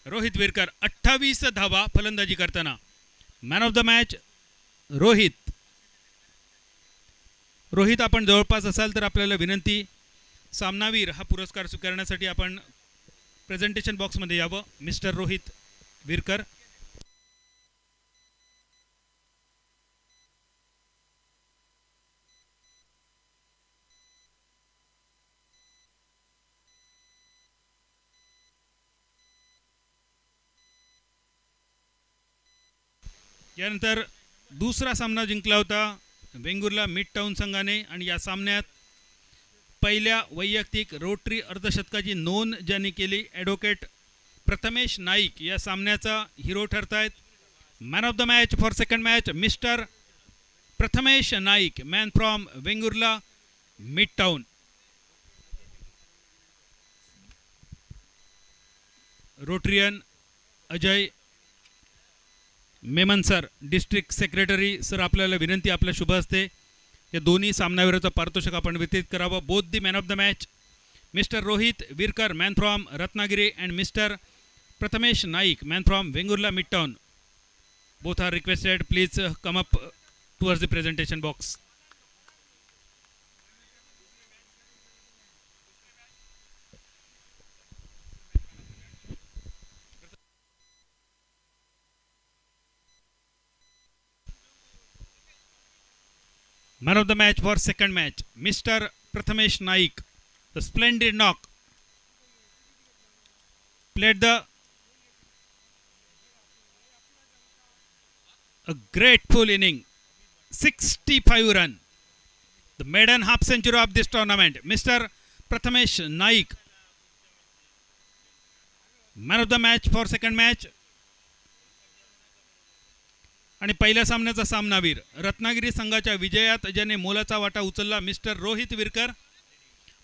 Rohit Virkar 28 धावा फलंदाजी करताना man of the match Rohit. Rohit आपण जवळपास असाल तर आपल्याला विनंती, सामनावीर हा पुरस्कार स्वीकारण्यासाठी आपण प्रेझेंटेशन बॉक्समध्ये यावं। मिस्टर रोहित विरकर। यानंतर दुसरा सामना जिंकला होता वेंगुर्ला मिड टाउन संघाने, आणि या सामन्यात पहिल्या वैयक्तिक रोटरी अर्धशतकाची नोंद ज्यांनी केली ॲडव्होकेट प्रथमेश नाईक या सामन्याचा हिरो ठरतायत। Man of the match for second match mister Prathamesh Naik, man from Vengurla mid town. Rotarian Ajay Memon sir, district secretary sir, आपल्याला विनंती आपल्या शुभ हस्ते या दोन्ही सामनावीराचं पारितोषिक आपण वितरित करावं। Both the man of the match mister Rohit Virkar, man from Ratnagiri, and mister Prathamesh Naik, man from Vengurla mid town. Both are requested please come up towards the presentation box. Man of the match for second match, Mr. Prathamesh Naik, the splendid knock, played a grateful inning, 65 run, the maiden half century of this tournament. Mr. Prathamesh Naik, man of the match for second match. आणि पहिल्या सामन्याचा सामनावीर रत्नागिरी संघाच्या विजयात ज्याने मोलाचा वाटा उचलला mister Rohit Virkar,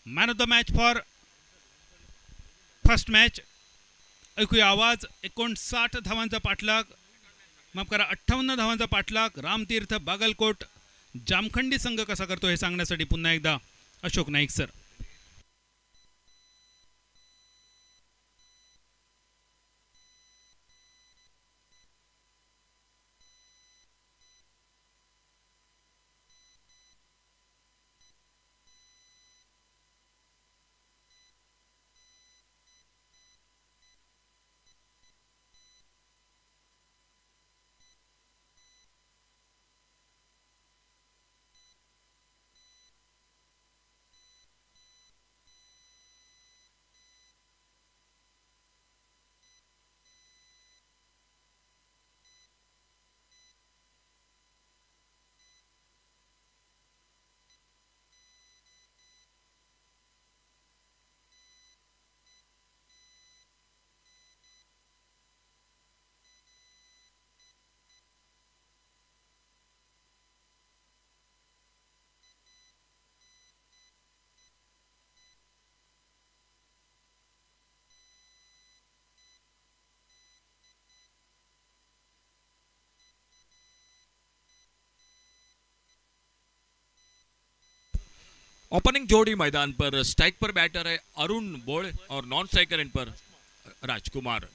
man of the match for first match. ऐकूया आवाज 59 धावांचा पाठलाग, माफ करा 58 धावांचा पाठलाग रामतीर्थ बागलकोट जामखंडी संघ कसा करतो हे सांगण्यासाठी पुन्हा एकदा अशोक नाईक सर.
ओपनिंग जोड़ी मैदान पर स्ट्राइक पर बैटर है अरुण बोळे और नॉन स्ट्राइकर एंड पर राजकुमार.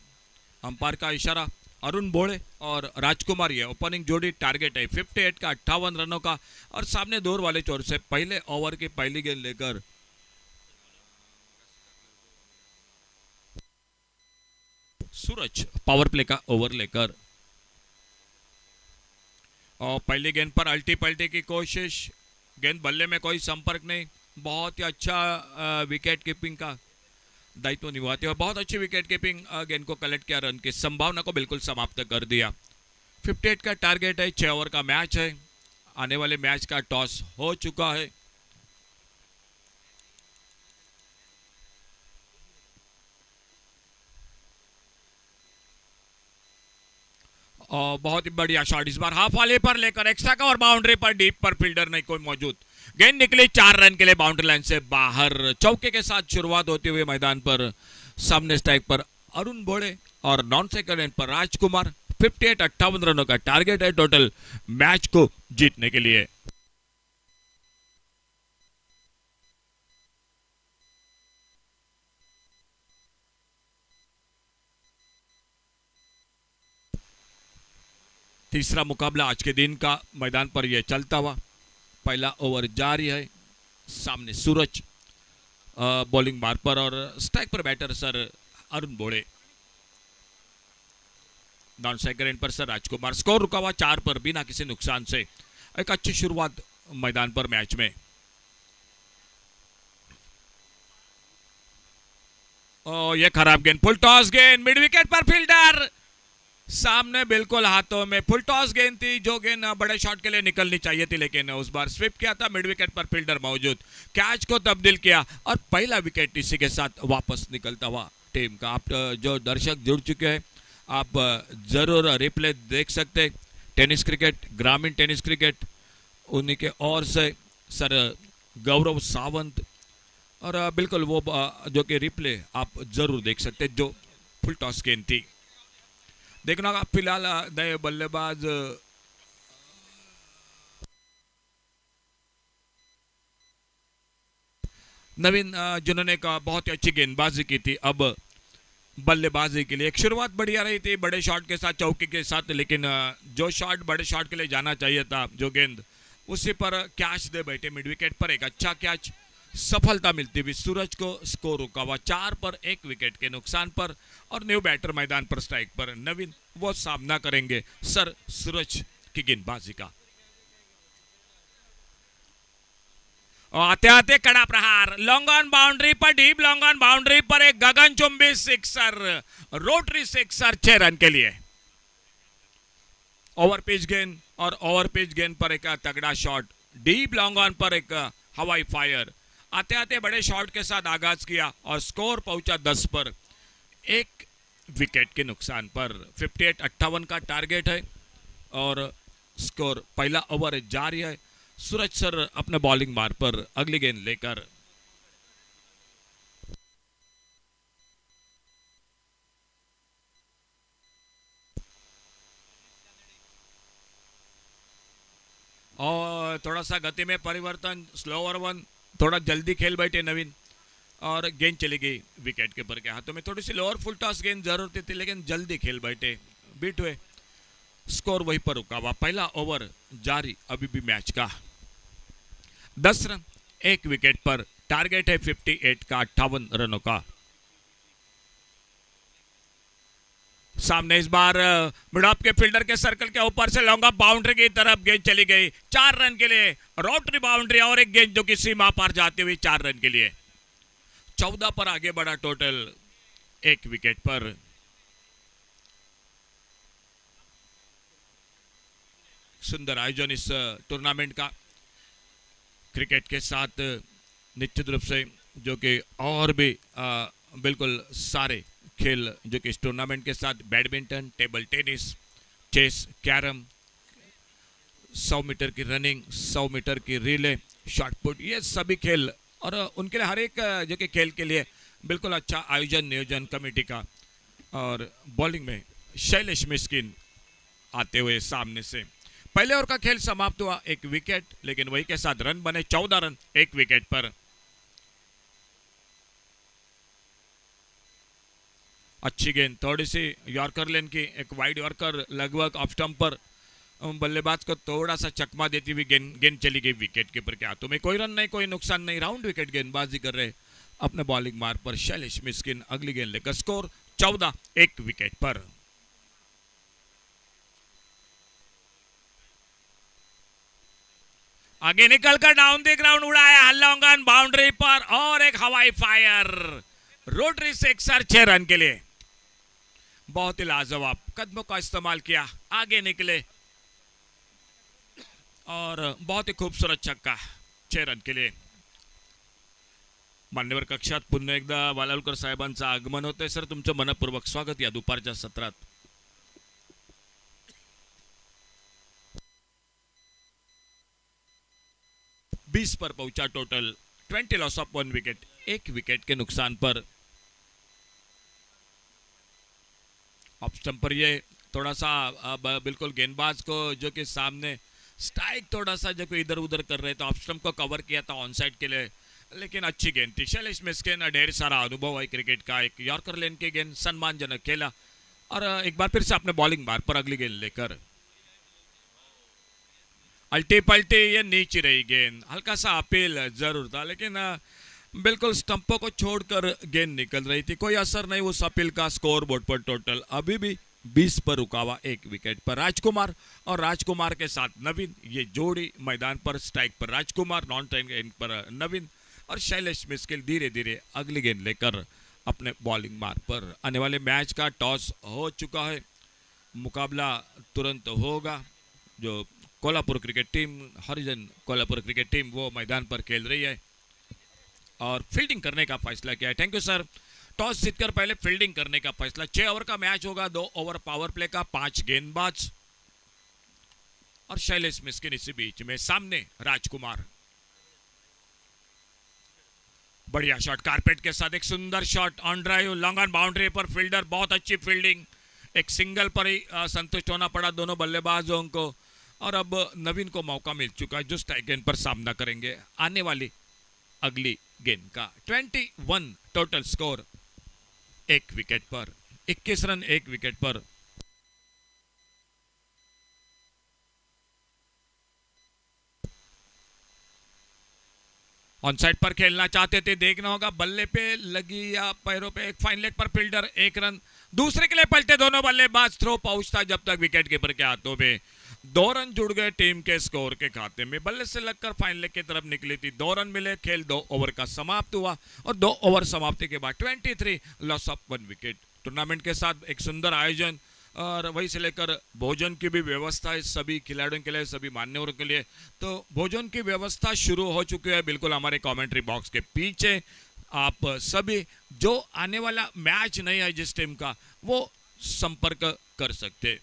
अंपायर का इशारा अरुण बोळे और राजकुमार. ये ओपनिंग जोड़ी टारगेट है 58 का 58 रनों का. और सामने दौर वाले चोर से पहले ओवर की पहली गेंद लेकर सूरज पावर प्ले का ओवर लेकर और पहली गेंद पर अल्टी पल्टी की कोशिश. गेंद बल्ले में कोई संपर्क नहीं. बहुत ही अच्छा विकेट कीपिंग का दायित्व निभाते हुए बहुत अच्छी विकेट कीपिंग. गेंद को कलेक्ट किया, रन की संभावना को बिल्कुल समाप्त कर दिया. 58 का टारगेट है. 6 ओवर का मैच है. आने वाले मैच का टॉस हो चुका है. और बहुत ही बढ़िया शॉट इस बार हाफ वाले पर लेकर एक्स्ट्रा का और बाउंड्री पर डीप पर फील्डर नहीं कोई मौजूद. गेंद निकली 4 रन के लिए बाउंड्री लाइन से बाहर. चौके के साथ शुरुआत होते हुए मैदान पर सामने स्ट्राइक पर अरुण बोळे और नॉन सेकंड एंड पर राजकुमार. 58 रनों का टारगेट है टोटल मैच को जीतने के लिए. तीसरा मुकाबला आज के दिन का मैदान पर यह चलता हुआ. पहला ओवर जारी है. सामने सूरज बॉलिंग मार पर और स्ट्राइक पर batter sir Arun Bole. Non striker end पर सर राजकुमार. स्कोर रुका हुआ 4 पर बिना किसी नुकसान से. एक अच्छी शुरुआत मैदान पर मैच में. ये खराब गेंद. फुल टॉस गेंद मिड विकेट पर फील्डर सामने बिल्कुल हाथों में. फुल टॉस गेंद थी जो गेंद बड़े शॉट के लिए निकलनी चाहिए थी लेकिन उस बार स्विप किया था. मिड विकेट पर फील्डर मौजूद. कैच को तब्दील किया और पहला विकेट इसी के साथ वापस निकलता हुआ टीम का. आप जो दर्शक जुड़ चुके हैं आप जरूर रिप्ले देख सकते. टेनिस क्रिकेट, ग्रामीण टेनिस क्रिकेट, उन्हीं के ओर से सर गौरव सावंत. और बिल्कुल वो जो कि रिप्ले आप जरूर देख सकते जो फुल टॉस गेंद थी. देखना फिलहाल नए बल्लेबाज नवीन जिन्होंने का बहुत ही अच्छी गेंदबाजी की थी. अब बल्लेबाजी के लिए एक शुरुआत बढ़िया रही थी बड़े शॉट के साथ, चौके के साथ. लेकिन जो शॉट बड़े शॉट के लिए जाना चाहिए था, जो गेंद उसी पर कैच दे बैठे. मिड विकेट पर एक अच्छा कैच. सफलता मिलती हुई सूरज को. स्कोर रुका हुआ 4 पर 1 विकेट के नुकसान पर. और न्यू बैटर मैदान पर स्ट्राइक पर नवीन. वो सामना करेंगे सर सूरज की गेंदबाजी का. आते आते कड़ा प्रहार. लॉन्ग ऑन बाउंड्री पर, डीप लॉन्ग ऑन बाउंड्री पर एक गगनचुंबी सिक्सर, रोटरी सिक्सर 6 रन के लिए. ओवर पिच गेंद और ओवर पिच गेंद पर एक तगड़ा शॉट. डीप लॉन्ग ऑन पर एक हवाई फायर. आते आते बड़े शॉट के साथ आगाज किया और स्कोर पहुंचा 10 पर 1 विकेट के नुकसान पर. 58 का टारगेट है और स्कोर पहला ओवर जारी है. सूरज सर अपने बॉलिंग मार पर अगली गेंद लेकर और थोड़ा सा गति में परिवर्तन, स्लोअर वन, थोड़ा जल्दी खेल बैठे नवीन और गेंद चली गई विकेट कीपर के हाथों में। थोड़ी सी लोअर फुल टॉस गेंद जरूरत थी लेकिन जल्दी खेल बैठे, बीट हुए, स्कोर वहीं पर रुका हुआ। पहला ओवर जारी अभी भी मैच का। 10 रन 1 विकेट पर, टारगेट है 58 का, 58 रनों का। सामने इस बार मिडऑफ के फील्डर के सर्कल के ऊपर से लॉन्ग ऑफ बाउंड्री की तरफ गेंद चली गई 4 रन के लिए। रोटरी बाउंड्री और एक गेंद जो कि सीमा पार जाती हुई 4 रन के लिए। 14 पर आगे बढ़ा टोटल 1 विकेट पर। सुंदर आयोजन इस टूर्नामेंट का क्रिकेट के साथ निश्चित रूप से, जो कि और भी बिल्कुल सारे खेल जो कि इस टूर्नामेंट के साथ, badminton, table tennis, chess, carrom, 100 meter की रनिंग, 100 मीटर की रिले, शॉट पुट, ये सभी खेल और उनके लिए हर एक जो कि खेल के लिए बिल्कुल अच्छा आयोजन नियोजन कमेटी का। और बॉलिंग में शैलेश मिस्किन आते हुए सामने से। पहले ओवर का खेल समाप्त हुआ 1 विकेट, लेकिन वही के साथ रन बने 14 रन 1 विकेट पर। अच्छी गेंद, थोड़ी सी यॉर्कर लेन की, एक वाइड यॉर्कर लगभग ऑफ स्टंप पर, बल्लेबाज को थोड़ा सा चकमा देती हुई गेंद चली गई विकेट कीपर के हाथों में। कोई रन नहीं, कोई नुकसान नहीं, राउंड विकेट गेंदबाजी कर रहे अपने बॉलिंग मार्ग पर शैलेश मिस्किन। अगली गेंद लेकर स्कोर 14 1 विकेट पर। आगे निकलकर डाउन द ग्राउंड उड़ाया लॉन्ग ऑन बाउंड्री पर और एक हवाई फायर रोटरी से 6 रन के लिए। बहुत ही लाजवाब कदमों का इस्तेमाल किया, आगे निकले और बहुत ही खूबसूरत छक्का 6 रन के लिए। मान्यवर कक्षात पुन्हा एकदा वालावलकर साहेबांचं आगमन होतंय। सर, तुमचं मनपूर्वक स्वागत या दुपारच्या सत्रात। बीस पर पहुंचा total, 20 loss of 1 wicket, 1 wicket के नुकसान पर। ऑफ स्टंप पर ये थोड़ा सा बिल्कुल गेंदबाज को जो कि सामने स्ट्राइक थोड़ा सा जो कि इधर उधर कर रहे थे, ऑफ स्टंप को कवर किया था ऑन साइड के लिए, लेकिन अच्छी गेंद थी। शैलेश मिस्किन ढेर सारा अनुभव है क्रिकेट का, एक यॉर्कर लेन की गेंद सम्मानजनक खेला और एक बार फिर से अपने बॉलिंग मार्ग पर अगली गेंद लेकर अल्टी पल्टी, ये नीचे रही गेंद, हल्का सा अपील जरूर था लेकिन बिल्कुल स्टंपों को छोड़कर गेंद निकल रही थी, कोई असर नहीं उस अपील का। स्कोर बोर्ड पर टोटल अभी भी 20 पर रुका हुआ 1 विकेट पर। राजकुमार और राजकुमार के साथ नवीन, ये जोड़ी मैदान पर, स्ट्राइक पर राजकुमार, नॉन टाइम गेंद पर नवीन और शैलेश मिस्किन धीरे धीरे अगली गेंद लेकर अपने बॉलिंग मार्ग पर। आने वाले मैच का टॉस हो चुका है, मुकाबला तुरंत होगा। जो कोल्हापुर क्रिकेट टीम, हरिजन कोल्हापुर क्रिकेट टीम, वो मैदान पर खेल रही है और फील्डिंग करने का फैसला किया है। Thank you sir. टॉस जीतकर पहले फील्डिंग करने का फैसला। 6 ओवर का मैच होगा, 2 ओवर पावर प्ले का, 5 गेंदबाज और शैलेश मिस्किन इसी बीच में, सामने राजकुमार। बढ़िया शॉट कारपेट के साथ, एक सुंदर shot on drive, long on boundary पर फील्डर, बहुत अच्छी फील्डिंग। एक सिंगल पर ही संतुष्ट होना पड़ा दोनों बल्लेबाजों को और अब नवीन को मौका मिल चुका है जो स्ट्राइक गेंद पर सामना करेंगे आने वाली अगली गेंद का। 21 टोटल स्कोर 1 विकेट पर, 21 रन 1 विकेट पर। ऑन साइड पर खेलना चाहते थे, देखना होगा बल्ले पे लगी या पैरों पे। एक फाइन लेग पर फील्डर, 1 रन। दूसरे के लिए पलटे दोनों बल्लेबाज, थ्रो पहुंचता जब तक विकेट कीपर के हाथों में। 2 रन जुड़ गए टीम के स्कोर के खाते में। बल्ले से लगकर फाइन लेग की तरफ निकली थी, 2 रन मिले। खेल 2 ओवर का समाप्त हुआ और 2 ओवर समाप्ति के बाद 23 लॉस ऑफ 1 विकेट। टूर्नामेंट के साथ एक सुंदर आयोजन और वहीं से लेकर भोजन की भी व्यवस्था है सभी खिलाड़ियों के लिए, सभी मान्यवरों के लिए। तो भोजन की व्यवस्था शुरू हो चुकी है बिल्कुल हमारे कमेंट्री बॉक्स के पीछे। आप सभी जो आने वाला मैच नहीं है जिस टीम का, वो संपर्क कर सकते।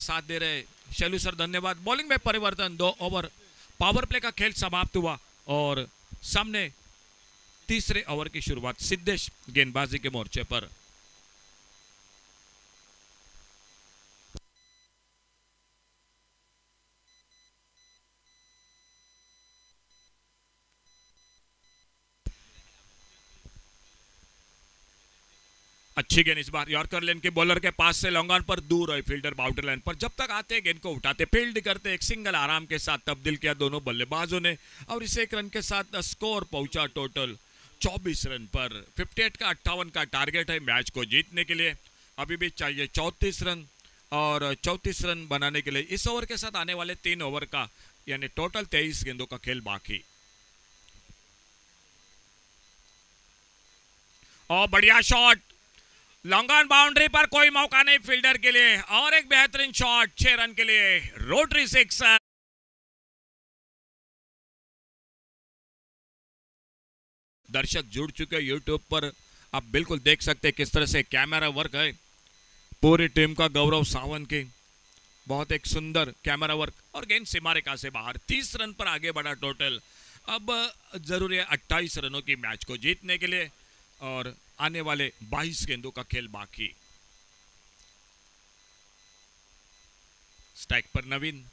साथ दे रहे शैलू सर, धन्यवाद। बॉलिंग में परिवर्तन, 2 ओवर पावर प्ले का खेल समाप्त हुआ और सामने तीसरे ओवर की शुरुआत सिद्धेश गेंदबाजी के मोर्चे पर। अच्छी गेंद इस बार यॉर्कर लेन के बॉलर के पास से लॉन्ग ऑन पर दूर है फील्डर बाउंड्री लाइन पर। जब तक आते गेंद को उठाते, फील्ड करते, एक सिंगल आराम के साथ तब्दील किया दोनों बल्लेबाजों ने और इसे 1 रन के साथ स्कोर पहुंचा टोटल 24 रन पर। 58 का 58 का टारगेट है मैच को जीतने के लिए। अभी भी चाहिए 34 रन और 34 रन बनाने के लिए इस ओवर के साथ आने वाले 3 ओवर का यानी टोटल 23 गेंदों का खेल बाकी। और बढ़िया शॉट, लॉन्ग ऑन बाउंड्री पर, कोई मौका नहीं फील्डर के लिए और एक बेहतरीन शॉट 6 रन के लिए, रोटरी 6। दर्शक जुड़ चुके यूट्यूब पर, आप बिल्कुल देख सकते हैं किस तरह से कैमरा वर्क है पूरी टीम का। गौरव सावंत की बहुत एक सुंदर कैमरा वर्क और गेंद सीमारेखा से बाहर। 30 रन पर आगे बढ़ा टोटल। अब जरूरी है 28 रनों की मैच को जीतने के लिए और आने वाले 22 गेंदों का खेल बाकी। स्ट्राइक पर नवीन,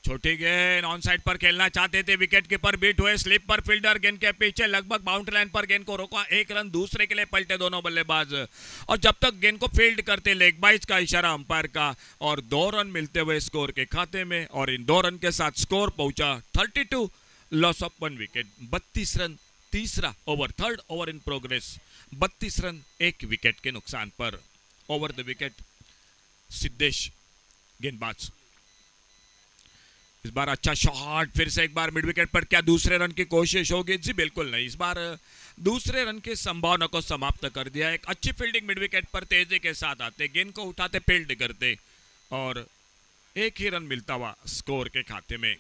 छोटी गेंद ऑन साइड पर खेलना चाहते थे, विकेट कीपर बीट हुए, स्लिप पर फील्डर गेंद के पीछे लगभग बाउंड्री लाइन पर गेंद को रोका। 1 रन दूसरे के लिए पलटे दोनों बल्लेबाज और जब तक गेंद को फील्ड करते लेग बाइज का इशारा अंपायर का और 2 रन मिलते हुए स्कोर के खाते में और इन 2 रन के साथ स्कोर पहुंचा 32, लॉस ऑफ 1 विकेट। 32 रन, तीसरा over, 3rd over in progress. 32 run 1 wicket के नुकसान पर। ओवर द विकेट सिद्धेश गेंदबाज। इस बार अच्छा शॉट, फिर से एक बार मिड विकेट पर, क्या दूसरे रन की कोशिश होगी? जी बिल्कुल नहीं, इस बार दूसरे रन की संभावना को समाप्त कर दिया। एक अच्छी फील्डिंग मिड विकेट पर तेजी के साथ आते, गेंद को उठाते, फील्ड करते और 1 ही रन मिलता हुआ स्कोर के खाते में।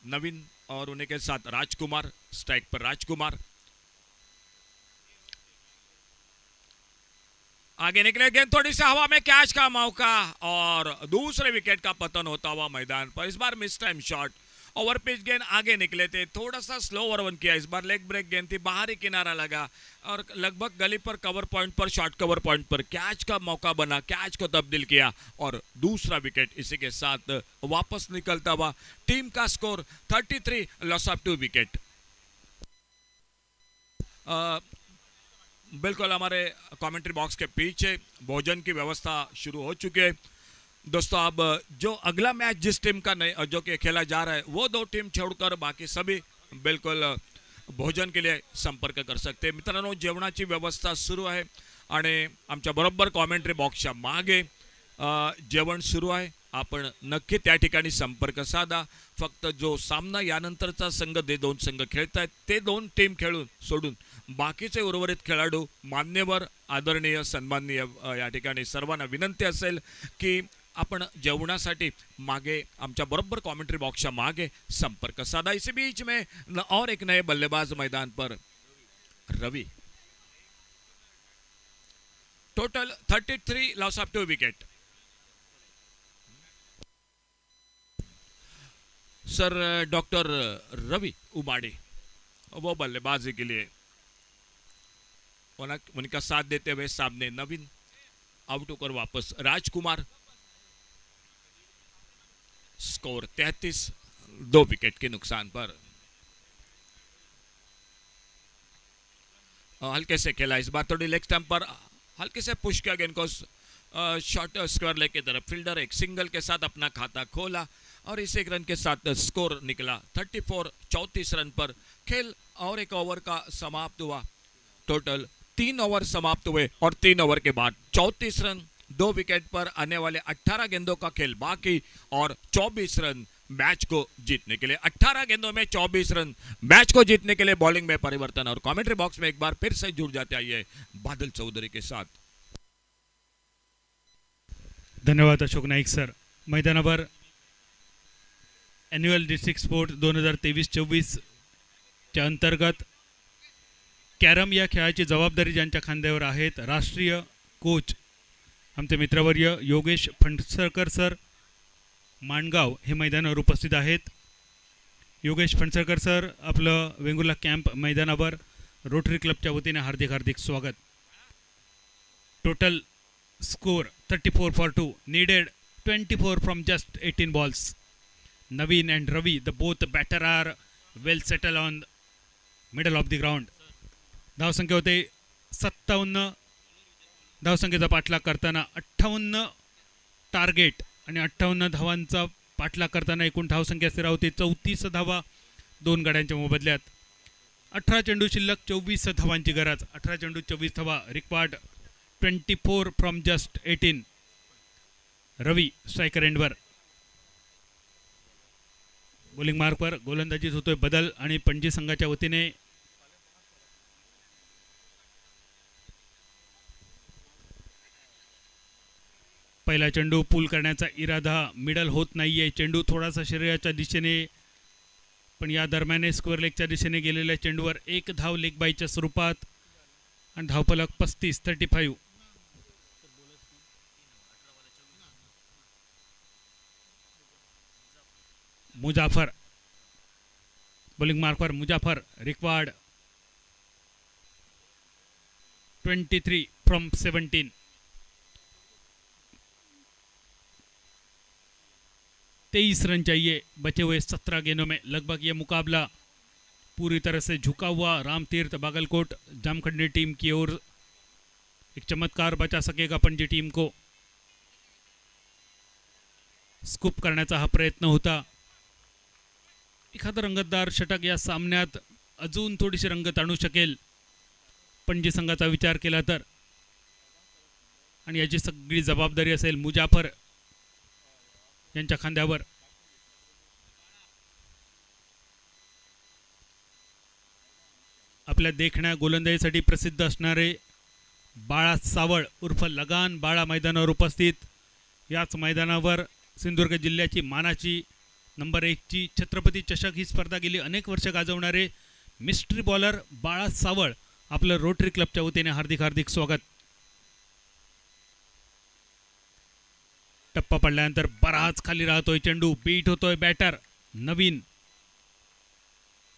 नवीन और उन्हीं के साथ राजकुमार, स्ट्राइक पर राजकुमार। आगे निकले गेंद, थोड़ी सी हवा में कैच का मौका और दूसरे विकेट का पतन होता हुआ मैदान पर। इस बार mistime shot, over pitch गेंद आगे निकले थे, थोड़ा सा स्लो ओवर वन किया। इस बार लेग ब्रेक गेंद थी, बाहरी किनारा लगा और लगभग गली पर कवर पॉइंट पर, शॉर्ट कवर पॉइंट पर कैच का मौका बना, कैच को तब्दील किया और दूसरा विकेट इसी के साथ वापस निकलता हुआ। टीम का स्कोर 33, लॉस ऑफ 2 विकेट। बिल्कुल हमारे कमेंट्री बॉक्स के पीछे भोजन की व्यवस्था शुरू हो चुकी है दोस्तों। अब जो अगला मैच जिस टीम का नहीं जो कि खेला जा रहा है वो 2 टीम छोड़कर बाकी सभी बिल्कुल भोजन के लिए संपर्क कर सकते हैं। मित्रांनो, जेवणाची व्यवस्था सुरू आहे आणि आमच्या बरोबर कॉमेंट्री बॉक्सच्या मागे जेवण सुरू आहे। आपण नक्की त्या ठिकाणी संपर्क साधा। फक्त जो सामना यानंतरचा संघ, जे 2 संघ खेळत आहेत ते 2 टीम खेळून सोडून बाकीचे उर्वरित खेळाडू, मान्यवर, आदरणीय, सन्माननीय, या ठिकाणी सर्वांना विनंती असेल की आपण जेवणासाठी मागे आमच्या बरोबर कमेंट्री बॉक्सच्या मागे संपर्क साधा। इसी बीच में और एक नए बल्लेबाज मैदान पर, Ravi. Total 33, loss of 2 wicket. Sir doctor Ravi Ubadi वो बल्लेबाजी के लिए उनका साथ देते हुए सामने नवीन, आउट होकर वापस राजकुमार। स्कोर 33, 2 विकेट के नुकसान पर। हल्के से खेला, इस बार थोड़ी लेग स्टंप पर हल्के से पुश किया गेंद को शॉर्ट स्क्वायर लेग की तरफ। फील्डर एक सिंगल के साथ अपना खाता खोला और इस 1 रन के साथ स्कोर निकला 34, 34 रन पर। खेल और एक ओवर का समाप्त हुआ। टोटल 3 ओवर समाप्त हुए और 3 ओवर के बाद 34 रन, 2 विकेट पर आने वाले 18 गेंदों का खेल बाकी और 24 रन मैच को जीतने के लिए। 18 गेंदों में 24 रन मैच को जीतने के लिए बॉलिंग में परिवर्तन। और कमेंट्री बॉक्स में एक बार फिर से जुड़ जाते आइए बादल चौधरी के साथ।
धन्यवाद अशोक नाईक सर। मैदानावर एन्युअल डिस्ट्रिक्ट स्पोर्ट 2023-24 च्या अंतर्गत कॅरम या खेळाची जबाबदारी ज्यांच्या खांद्यावर आहेत, राष्ट्रीय कोच आमचे मित्रवर्य योगेश फणसळकर सर माणगाव हे मैदानावर उपस्थित आहेत. योगेश फणसळकर सर, आपलं वेंगुर्ला कॅम्प मैदानावर रोटरी क्लबच्या वतीने हार्दिक हार्दिक स्वागत. Total score 34 for 2, needed 24 from just 18 balls. Naveen and Ravi, the both batter are well settled on middle of the ground. धावसंख्या होते 57. धावसंख्येचा पाठलाग करताना 58 टार्गेट आणि 58 धावांचा पाठलाग करताना एकूण धावसंख्या स्थिर होती 34 धावा 2 गड्यांच्या मोबदल्यात. 18 चेंडू शिल्लक 24 धावांची गरज. 18 चेंडू 24 धावा required. 24 from just 18. Ravi striker एंडवर. बॉलिंग मार्कवर गोलंदाजीत होतोय बदल आणि पणजी संघाच्या वतीने पहिला चेंडू पूल करण्याचा इरादा. मिडल होत नाहीये. चेंडू थोडासा शरीराच्या दिशेने, पण या दरम्यान स्क्वेअर लेगच्या दिशेने गेलेल्या चेंडूवर एक धाव लेग बायच्या स्वरूपात आणि धावफलक 35. मुजाफर बॉलिंग मार्कवर. Mujafar required 23 from 17. तेईस रन चाहिए बचे हुए 17 गेंदों में. लगभग ये मुकाबला पूरी तरह से झुका हुआ रामतीर्थ बागलकोट जामखंडी टीम की ओर एक चमत्कार बचा सकेगा. पणजी टीम को स्कूप करण्याचा हा प्रयत्न होता. एखादा रंगतदार षटक या सामन्यात अजून थोडीशी रंगत आणू शकेल पणजी संघाचा विचार केला तर, आणि याची सगळी जबाबदारी असेल मुजाफर यांच्या खांद्यावर. आपल्या देखण्या गोलंदाजीसाठी प्रसिद्ध असणारे बाळा सावळ उर्फ लगान बाळा मैदानावर उपस्थित. याच मैदानावर सिंधुदुर्ग जिल्ह्याची मानाची नंबर 1 ची छत्रपती चषक ही स्पर्धा गेली अनेक वर्ष गाजवणारे मिस्ट्री बॉलर बाळा सावळ, आपलं रोटरी क्लबच्या वतीने हार्दिक हार्दिक स्वागत. टप्पा पडल्यानंतर बराच खाली राहतोय चेंडू. बीट होतोय बॅटर नवीन.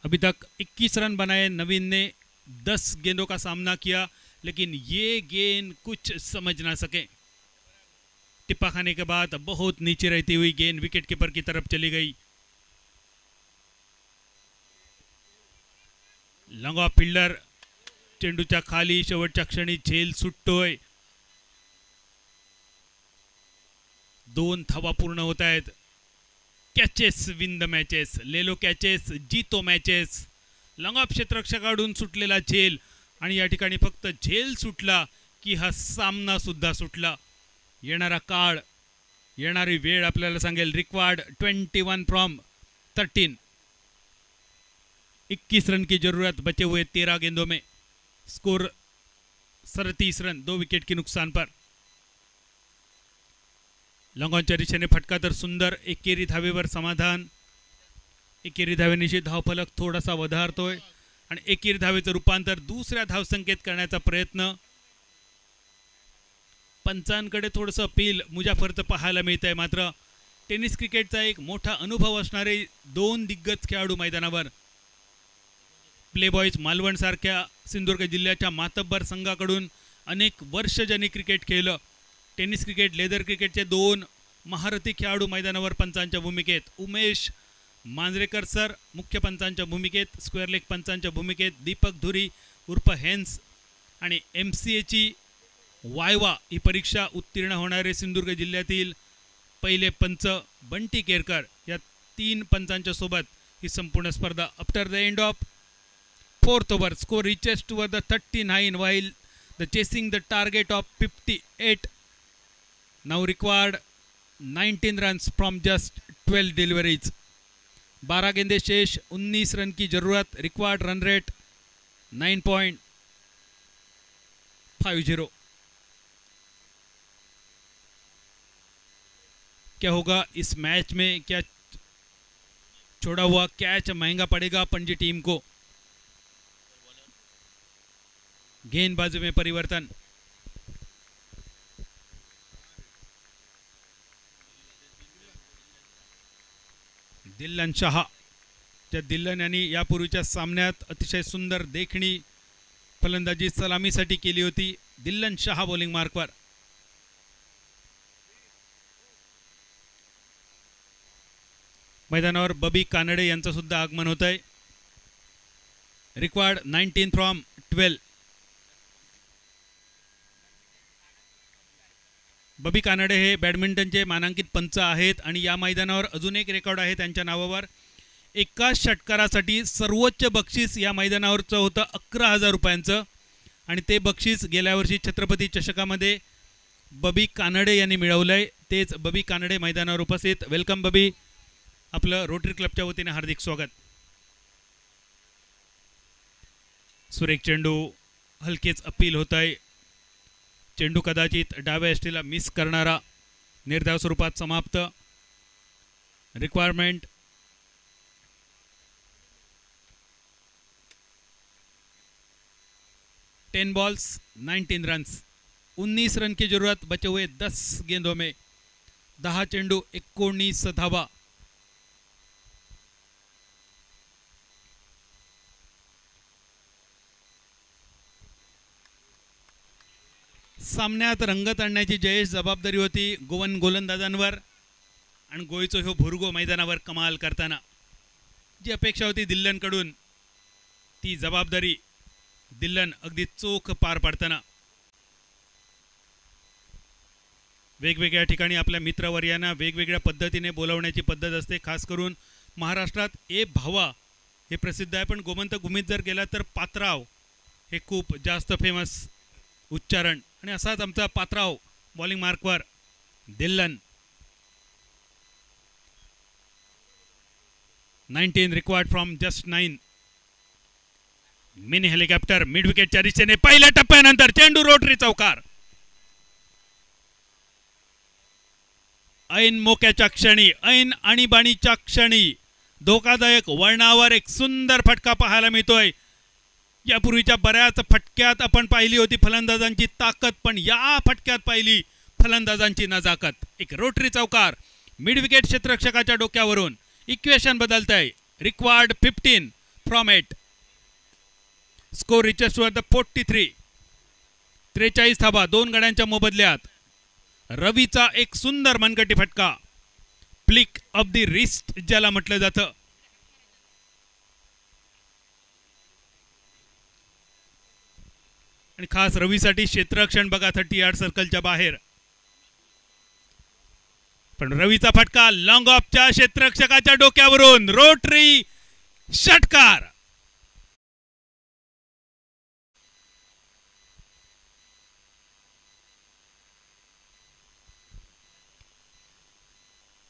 अभी तक 21 रन बनाए नवीन ने. 10 गेंदों का सामना किया, लेकिन ये गेंद कुछ समझ ना सके. टिप्पा खाने के बाद बहुत नीचे रहती हुई गेंद विकेट कीपर की तरफ चली गई. लंगा फिल्डर चेंडूच्या खाली शेवटच्या क्षणी झेल सुटतोय. 2 धावा पूर्ण होत आहेत. Catches win the matches. लेलो कॅचेस जीतो मॅचेस. लंगा क्षेत्ररक्षकाकडून सुटलेला झेल, आणि या ठिकाणी फक्त झेल सुटला की हा सामना सुद्धा सुटला. येणारा काळ, येणारी वेळ आपल्याला सांगेल. Required 21 from 13. 21 रन की जरूरत बचे हुए 13 गेंदों में. स्कोर 37 रन 2 विकेट के नुकसान पर. लंगॉनच्या दिशेने फटका तर सुंदर. एकेरी धावेवर समाधान. एकेरी धावेनिशी धावफलक थोडासा वधारतोय आणि एकेरी धावेचं रूपांतर दुसऱ्या धावसंख्येत करण्याचा प्रयत्न. पंचांकडे थोडंसं अपील मुजाफरचं पाहायला मिळत आहे. मात्र टेनिस क्रिकेटचा एक मोठा अनुभव असणारे 2 दिग्गज खेळाडू मैदानावर. प्लेबॉयज मालवण सारख्या सिंधुदुर्ग जिल्ह्याच्या मातब्बर संघाकडून अनेक वर्ष ज्यांनी क्रिकेट खेळलं. टेनिस क्रिकेट, लेदर क्रिकेटचे 2 महारथी खेळाडू मैदानावर पंचांच्या भूमिकेत. उमेश मांजरेकर सर मुख्य पंचांच्या भूमिकेत, स्क्वेअर लेग पंचांच्या भूमिकेत दीपक धुरी उर्फ हेन्स, आणि MCAची वायवा ही परीक्षा उत्तीर्ण होणारे सिंधुदुर्ग जिल्ह्यातील पहिले पंच बंटी केरकर. या 3 पंचांच्या सोबत ही संपूर्ण स्पर्धा. After the end of 4th over score reaches toward the 39 while the chasing the target of 58. Now required 19 runs from just 12 deliveries. 12 गेंदे शेष, 19 रन की जरूरत. Required run rate 9.50. क्या होगा इस मैच में? क्या छोड़ा हुआ कैच महंगा पड़ेगा पणजी टीम को? गेंद बाजू में परिवर्तन। दिल्लन शाह, ज्या दिल्लन यांनी यापूर्वीच्या सामन्यात अतिशय सुंदर देखणी फलंदाजी सलामीसाठी केली होती। दिल्लन शाह बॉलिंग मार्कवर। मैदानावर बबी कानडे यांचं सुद्धा आगमन होत आहे। Required 19 from 12। बबी कानडे हे बॅडमिंटनचे मानांकित पंच आहेत आणि या मैदानावर अजून एक रेकॉर्ड आहे त्यांच्या नावावर। एकाच षटकारासाठी सर्वोच्च बक्षीस या मैदानावरचं होतं 11,000 रुपयांचं आणि ते बक्षीस गेल्या वर्षी छत्रपती चषकामध्ये बबी कानडे यांनी मिळवलंय। तेच बबी कानडे मैदानावर उपस्थित। वेलकम बबी, आपलं रोटरी क्लबच्या वतीने हार्दिक स्वागत। सुरेख चेंडू, हलकेच अपील होत आहे। चेंडू कदाचित डाव्या यष्टीला मिस करणारा, निर्धाव स्वरूपात समाप्त। Requirement ten balls 19 runs. 19 run की जरूरत, बचे हुए 10 गेंदों में। 10 चेंडू 19 धावा। सामन्यात रंगत आणण्याची जयेश जबाबदारी होती गोवन गोलंदाजांवर आणि गोयचो ह्यो भुरगो मैदानावर कमाल करताना जी अपेक्षा होती दिल्लनकडून ती जबाबदारी दिल्लन अगदी चोख पार पाडताना। वेगवेगळ्या ठिकाणी आपल्या मित्रवर्यांना वेगवेगळ्या पद्धतीने बोलवण्याची पद्धत असते। खास करून महाराष्ट्रात ए भावा हे प्रसिद्ध आहे, पण गोमंतक भूमीत जर गेला तर पात्राव हे खूप जास्त फेमस उच्चारण। आणि असाच आमचा पात्राव बॉलिंग मार्कवर दिल्लन। 19 required from just 9। Mini helicopter mid विकेटच्या दिशेने पहिल्या टप्प्यानंतर चेंडू रोटरी चौकार। ऐन मोक्याच्या क्षणी, ऐन आणीबाणीच्या क्षणी धोकादायक वळणावर एक सुंदर फटका पाहायला मिळतोय। यापूर्वीच्या बऱ्याच फटक्यात आपण पाहिली होती फलंदाजांची ताकद, पण या फटक्यात पाहिली फलंदाजांची नजाकत। एक रोटरी चौकार मिड विकेट क्षेत्ररक्षकाच्या डोक्यावरून। इक्वेशन बदलतंय। Required 15 from 8। Score reaches to the 43। 43 धावा 2 गड्यांच्या मोबदल्यात। रवीचा एक सुंदर मनगटी फटका, फ्लिक ऑफ द रिस्ट ज्याला म्हटलं जातं। आणि खास रवीसाठी क्षेत्ररक्षण बघा 30 यार्ड सर्कलच्या बाहेर, पण रवीचा फटका लॉंग ऑफच्या क्षेत्ररक्षकाच्या डोक्यावरून रोटरी षटकार।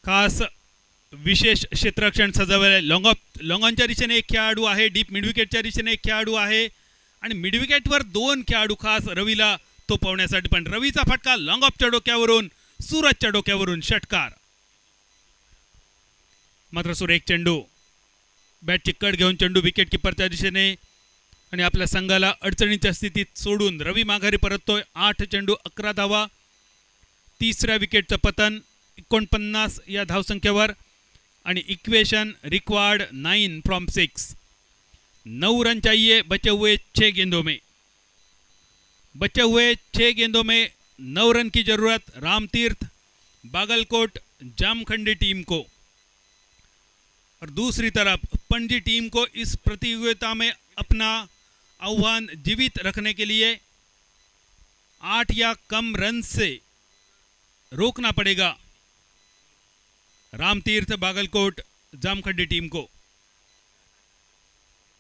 खास विशेष क्षेत्ररक्षण सजवले। लॉंग ऑनच्या दिशेने एक खेळाडू आहे, डीप मिडविकेटच्या दिशेने एक खेळाडू आहे आणि मिडविकेटवर 2 खेळाडू खास रवीला तोपवण्यासाठी। पण रवीचा फटका लॉंग ऑफच्या डोक्यावरून, सूरजच्या डोक्यावरून षटकार। मात्र सुरेख चेंडू, बॅटची कट घेऊन चेंडू विकेट किपरच्या दिशेने आणि आपल्या संघाला अडचणीच्या स्थितीत सोडून रवी माघारी परततोय। 8 चेंडू 11 धावा। तिसऱ्या विकेटचं पतन 49 या धावसंख्येवर आणि इक्वेशन रिक्वायर्ड 9 फ्रॉम 6। 9 रन चाहिए, बचे हुए 6 गेंदों में। बचे हुए 6 गेंदों में 9 रन की जरूरत रामतीर्थ बागलकोट जामखंडी टीम को। और दूसरी तरफ पणजी टीम को इस प्रतियोगिता में अपना आह्वान जीवित रखने के लिए 8 या कम रन से रोकना पड़ेगा रामतीर्थ बागलकोट जामखंडी टीम को।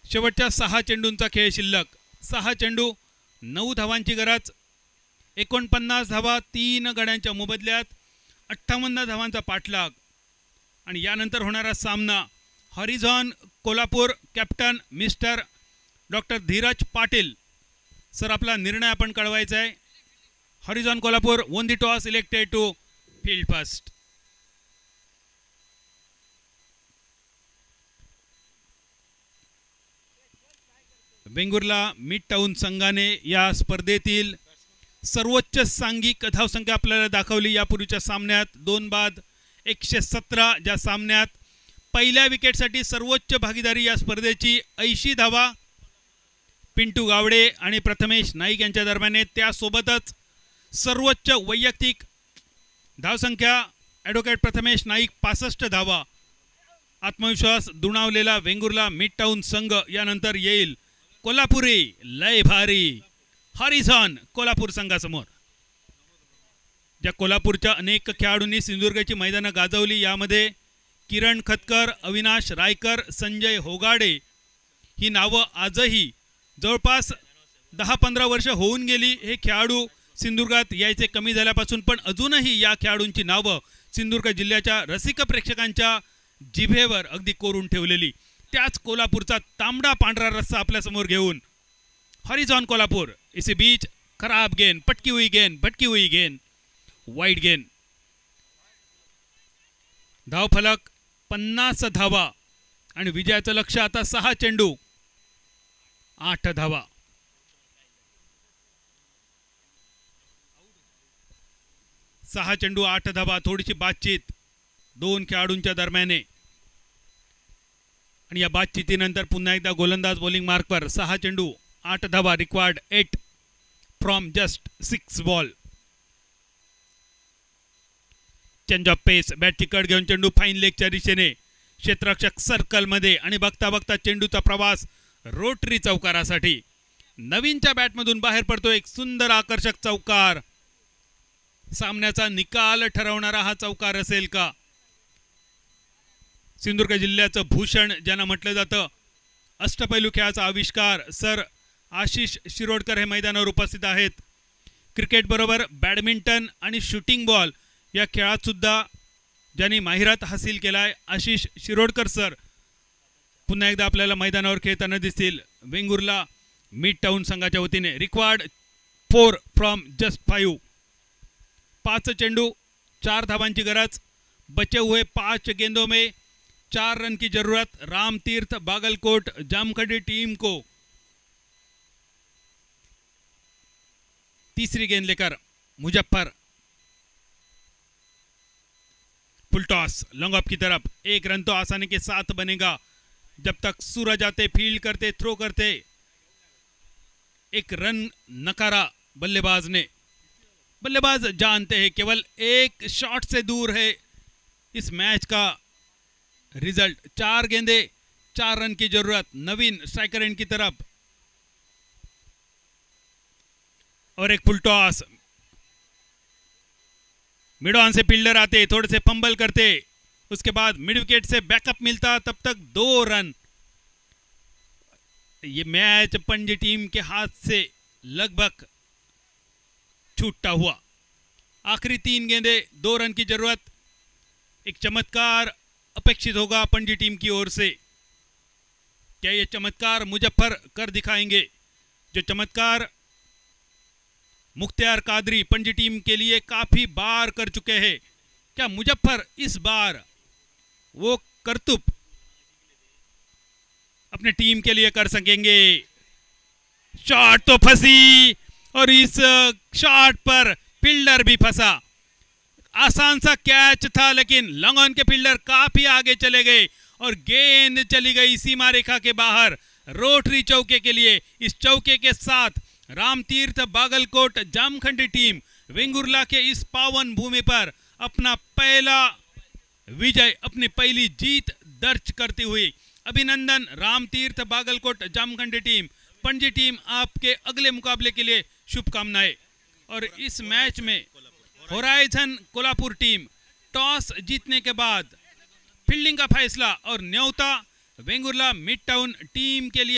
शेवटच्या 6 चेंडूंचा खेळ शिल्लक। 6 चेंडू 9 धावांची गरज। 49 धावा 3 गड्यांच्या मोबदल्यात। 58 धावांचा पाठलाग आणि यानंतर होणारा सामना Horizon Kolhapur captain mister doctor Dhiraj Patil sir, आपला निर्णय आपण कळवायचा आहे। Horizon Kolhapur won the toss, elected to field first। Vengurla mid town संघाने या स्पर्धेतील सर्वोच्च सांघिक धावसंख्या आपल्याला दाखवली यापूर्वीच्या सामन्यात 2 बाद 117, ज्या सामन्यात पहिल्या विकेटसाठी सर्वोच्च भागीदारी या स्पर्धेची 80 धावा पिंटू गावडे आणि प्रथमेश नाईक यांच्या दरम्यान. त्यासोबतच सर्वोच्च वैयक्तिक धावसंख्या ॲडव्होकेट प्रथमेश नाईक 65 धावा. आत्मविश्वास दुणावलेला वेंगुर्ला मिड टाउन संघ. यानंतर येईल कोल्हापुरी लय भारी हॉरिझॉन कोल्हापूर संघासमोर. ज्या कोल्हापूरच्या अनेक खेळाडूंनी सिंधुदुर्गाची मैदानं गाजवली, यामध्ये किरण खतकर, अविनाश रायकर, संजय होगाडे ही नावं आजही जवळपास 10-15 वर्ष होऊन गेली हे खेळाडू सिंधुदुर्गात यायचे कमी झाल्यापासून, पण अजूनही या खेळाडूंची नावं सिंधुदुर्ग जिल्ह्याच्या रसिक प्रेक्षकांच्या जिभेवर अगदी कोरून ठेवलेली. त्याच कोल्हापूरचा तांबडा पांढरा रस्सा आपल्यासमोर घेऊन हॉरिझॉन कोल्हापूर. इसी बीच खराब गेंद, पटकी हुई गेंद, भटकी हुई गेंद, वाईड गेंद. धावफलक 50 धावा आणि विजयाचं लक्ष आता 6 चेंडू 8 धावा. सहा चेंडू 8 धावा. थोडीशी बातचीत 2 खेळाडूंच्या दरम्याने आणि या बातचीतीनंतर पुन्हा एकदा गोलंदाज बॉलिंग मार्कवर. 6 चेंडू 8 धावा. Required 8 from just 6 ball. Change of pace. बॅटची कट घेऊन चेंडू फाईन लेगच्या दिशेने क्षेत्ररक्षक सर्कल मध्ये आणि बघता बघता चेंडूचा प्रवास रोटरी चौकारासाठी. नवीनच्या बॅटमधून बाहेर पडतो एक सुंदर आकर्षक चौकार. सामन्याचा निकाल ठरवणारा हा चौकार असेल का? सिंधुदुर्ग जिल्ह्याचं भूषण ज्यांना म्हटलं जातं, अष्टपैलू खेळाचा आविष्कार सर आशिष शिरोडकर हे मैदानावर उपस्थित आहेत. क्रिकेट बरोबर बॅडमिंटन आणि शूटिंग बॉल या खेळात सुद्धा ज्यांनी माहिरात हासिल केलाय आशिष शिरोडकर सर पुन्हा एकदा आपल्याला मैदानावर खेळताना दिसतील वेंगुर्ला मिड टाउन संघाच्या वतीने. Required 4 from just 5. 5 चेंडू 4 धावांची गरज. बचे हुए 5 गेंदों में 4 रन की जरूरत. राम तीर्थ बागलकोट जामखंडी टीम को तीसरी गेंद लेकर Muzaffar. Full toss long off की तरफ. 1 रन तो आसानी के साथ बनेगा जब तक सूरज आते फील्ड करते थ्रो करते. 1 रन नकारा बल्लेबाज ने. बल्लेबाज जानते हैं केवल 1 शॉट से दूर है इस मैच का रिजल्ट. 4 गेंदे 4 रन की जरूरत. नवीन स्ट्राइकर एंड की तरफ और एक फुल टॉस. मिड ऑन से फील्डर आते, थोड़े से फंबल करते, उसके बाद मिड विकेट से बैकअप मिलता, तब तक 2 रन. ये मैच पंजी टीम के हाथ से लगभग छूटता हुआ. आखिरी 3 गेंदे 2 रन की जरूरत. एक चमत्कार अपेक्षित होगा पंजी टीम की ओर से. क्या ये चमत्कार मुजफ्फर कर दिखाएंगे? जो चमत्कार मुख्तियार कादरी पंजी टीम के लिए काफी बार कर चुके हैं, क्या मुजफ्फर इस बार वो करतूत अपने टीम के लिए कर सकेंगे? शॉट तो फंसी और इस शॉट पर फील्डर भी फंसा. आसान सा कैच था लेकिन लॉन्ग ऑन के फील्डर काफी आगे चले गए और गेंद चली गई सीमा रेखा के बाहर रोटरी चौके के लिए. इस चौके के साथ रामतीर्थ बागलकोट जामखंडी टीम वेंगुर्ला के इस पावन भूमि पर अपना पहला विजय, अपनी पहली जीत दर्ज करती हुई. अभिनंदन रामतीर्थ बागलकोट जामखंडी टीम. पंजी टीम आपके अगले मुकाबले के लिए शुभकामनाएं. और इस मैच में होराइजन कोल्हापुर टीम टॉस जीतने के बाद फील्डिंग का फैसला और न्योता वेंगुर्ला मिड टाउन टीम के लिए